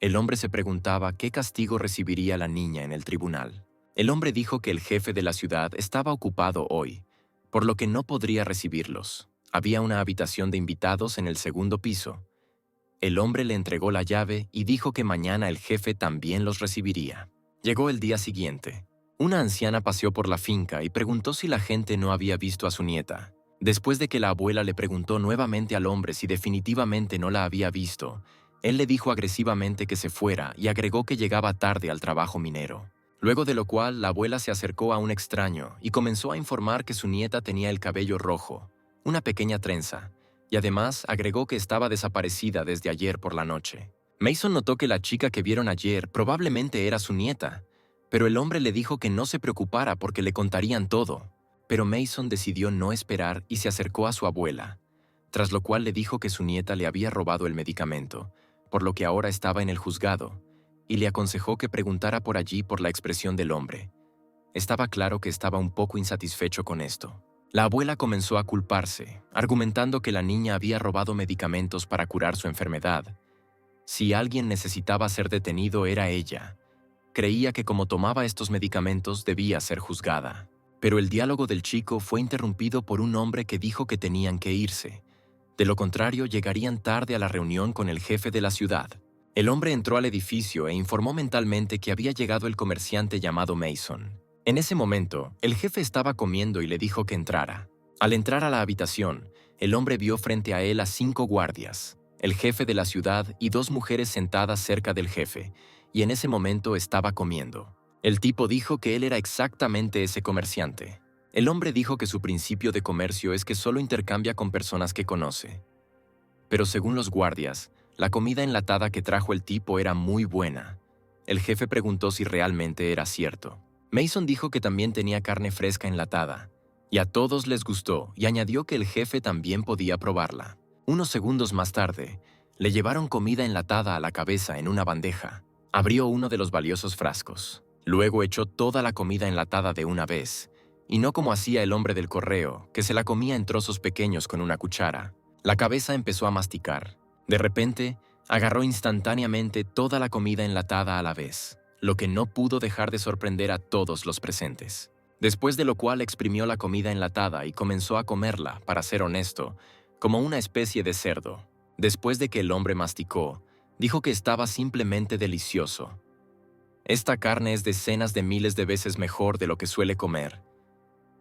El hombre se preguntaba qué castigo recibiría la niña en el tribunal. El hombre dijo que el jefe de la ciudad estaba ocupado hoy, por lo que no podría recibirlos. Había una habitación de invitados en el segundo piso. El hombre le entregó la llave y dijo que mañana el jefe también los recibiría. Llegó el día siguiente. Una anciana paseó por la finca y preguntó si la gente no había visto a su nieta. Después de que la abuela le preguntó nuevamente al hombre si definitivamente no la había visto, él le dijo agresivamente que se fuera y agregó que llegaba tarde al trabajo minero. Luego de lo cual, la abuela se acercó a un extraño y comenzó a informar que su nieta tenía el cabello rojo, una pequeña trenza, y además agregó que estaba desaparecida desde ayer por la noche. Mason notó que la chica que vieron ayer probablemente era su nieta, pero el hombre le dijo que no se preocupara porque le contarían todo. Pero Mason decidió no esperar y se acercó a su abuela, tras lo cual le dijo que su nieta le había robado el medicamento, por lo que ahora estaba en el juzgado, y le aconsejó que preguntara por allí por la expresión del hombre. Estaba claro que estaba un poco insatisfecho con esto. La abuela comenzó a culparse, argumentando que la niña había robado medicamentos para curar su enfermedad. Si alguien necesitaba ser detenido era ella. Creía que como tomaba estos medicamentos debía ser juzgada. Pero el diálogo del chico fue interrumpido por un hombre que dijo que tenían que irse. De lo contrario, llegarían tarde a la reunión con el jefe de la ciudad. El hombre entró al edificio e informó mentalmente que había llegado el comerciante llamado Mason. En ese momento, el jefe estaba comiendo y le dijo que entrara. Al entrar a la habitación, el hombre vio frente a él a 5 guardias, el jefe de la ciudad y 2 mujeres sentadas cerca del jefe, y en ese momento estaba comiendo. El tipo dijo que él era exactamente ese comerciante. El hombre dijo que su principio de comercio es que solo intercambia con personas que conoce. Pero según los guardias, la comida enlatada que trajo el tipo era muy buena. El jefe preguntó si realmente era cierto. Mason dijo que también tenía carne fresca enlatada, y a todos les gustó, y añadió que el jefe también podía probarla. Unos segundos más tarde, le llevaron comida enlatada a la cabeza en una bandeja. Abrió uno de los valiosos frascos. Luego echó toda la comida enlatada de una vez, y no como hacía el hombre del correo, que se la comía en trozos pequeños con una cuchara. La cabeza empezó a masticar. De repente, agarró instantáneamente toda la comida enlatada a la vez, lo que no pudo dejar de sorprender a todos los presentes. Después de lo cual exprimió la comida enlatada y comenzó a comerla, para ser honesto, como una especie de cerdo. Después de que el hombre masticó, dijo que estaba simplemente delicioso. Esta carne es decenas de miles de veces mejor de lo que suele comer.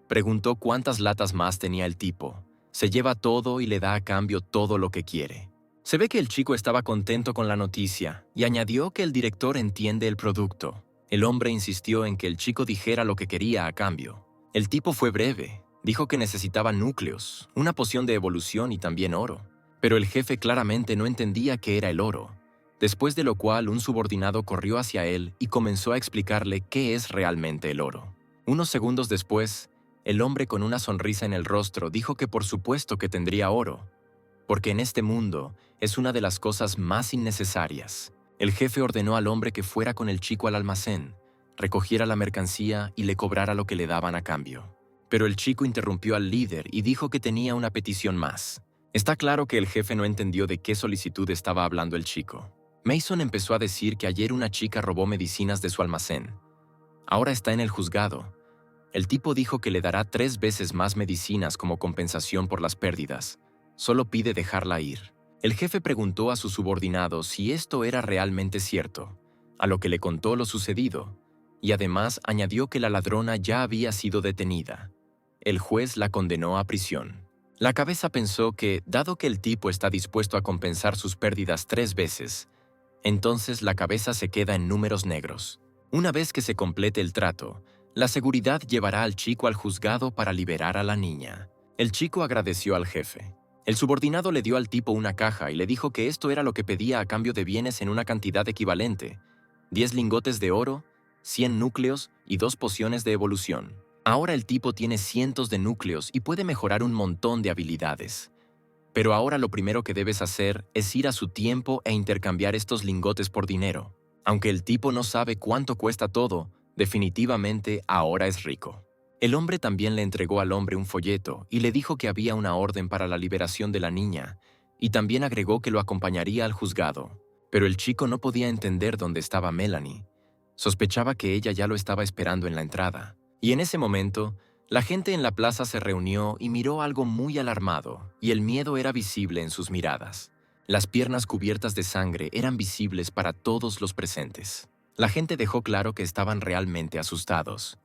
Preguntó cuántas latas más tenía el tipo. Se lleva todo y le da a cambio todo lo que quiere. Se ve que el chico estaba contento con la noticia y añadió que el director entiende el producto. El hombre insistió en que el chico dijera lo que quería a cambio. El tipo fue breve. Dijo que necesitaba núcleos, una poción de evolución y también oro. Pero el jefe claramente no entendía qué era el oro. Después de lo cual, un subordinado corrió hacia él y comenzó a explicarle qué es realmente el oro. Unos segundos después, el hombre con una sonrisa en el rostro dijo que por supuesto que tendría oro, porque en este mundo es una de las cosas más innecesarias. El jefe ordenó al hombre que fuera con el chico al almacén, recogiera la mercancía y le cobrara lo que le daban a cambio. Pero el chico interrumpió al líder y dijo que tenía una petición más. Está claro que el jefe no entendió de qué solicitud estaba hablando el chico. Mason empezó a decir que ayer una chica robó medicinas de su almacén. Ahora está en el juzgado. El tipo dijo que le dará 3 veces más medicinas como compensación por las pérdidas. Solo pide dejarla ir. El jefe preguntó a su subordinado si esto era realmente cierto, a lo que le contó lo sucedido, y además añadió que la ladrona ya había sido detenida. El juez la condenó a prisión. La cabeza pensó que, dado que el tipo está dispuesto a compensar sus pérdidas 3 veces, entonces la cabeza se queda en números negros. Una vez que se complete el trato, la seguridad llevará al chico al juzgado para liberar a la niña. El chico agradeció al jefe. El subordinado le dio al tipo una caja y le dijo que esto era lo que pedía a cambio de bienes en una cantidad equivalente: 10 lingotes de oro, 100 núcleos y 2 pociones de evolución. Ahora el tipo tiene cientos de núcleos y puede mejorar un montón de habilidades. Pero ahora lo primero que debes hacer es ir a su tiempo e intercambiar estos lingotes por dinero. Aunque el tipo no sabe cuánto cuesta todo, definitivamente ahora es rico. El hombre también le entregó al hombre un folleto y le dijo que había una orden para la liberación de la niña, y también agregó que lo acompañaría al juzgado. Pero el chico no podía entender dónde estaba Melanie. Sospechaba que ella ya lo estaba esperando en la entrada. Y en ese momento, la gente en la plaza se reunió y miró algo muy alarmado, y el miedo era visible en sus miradas. Las piernas cubiertas de sangre eran visibles para todos los presentes. La gente dejó claro que estaban realmente asustados.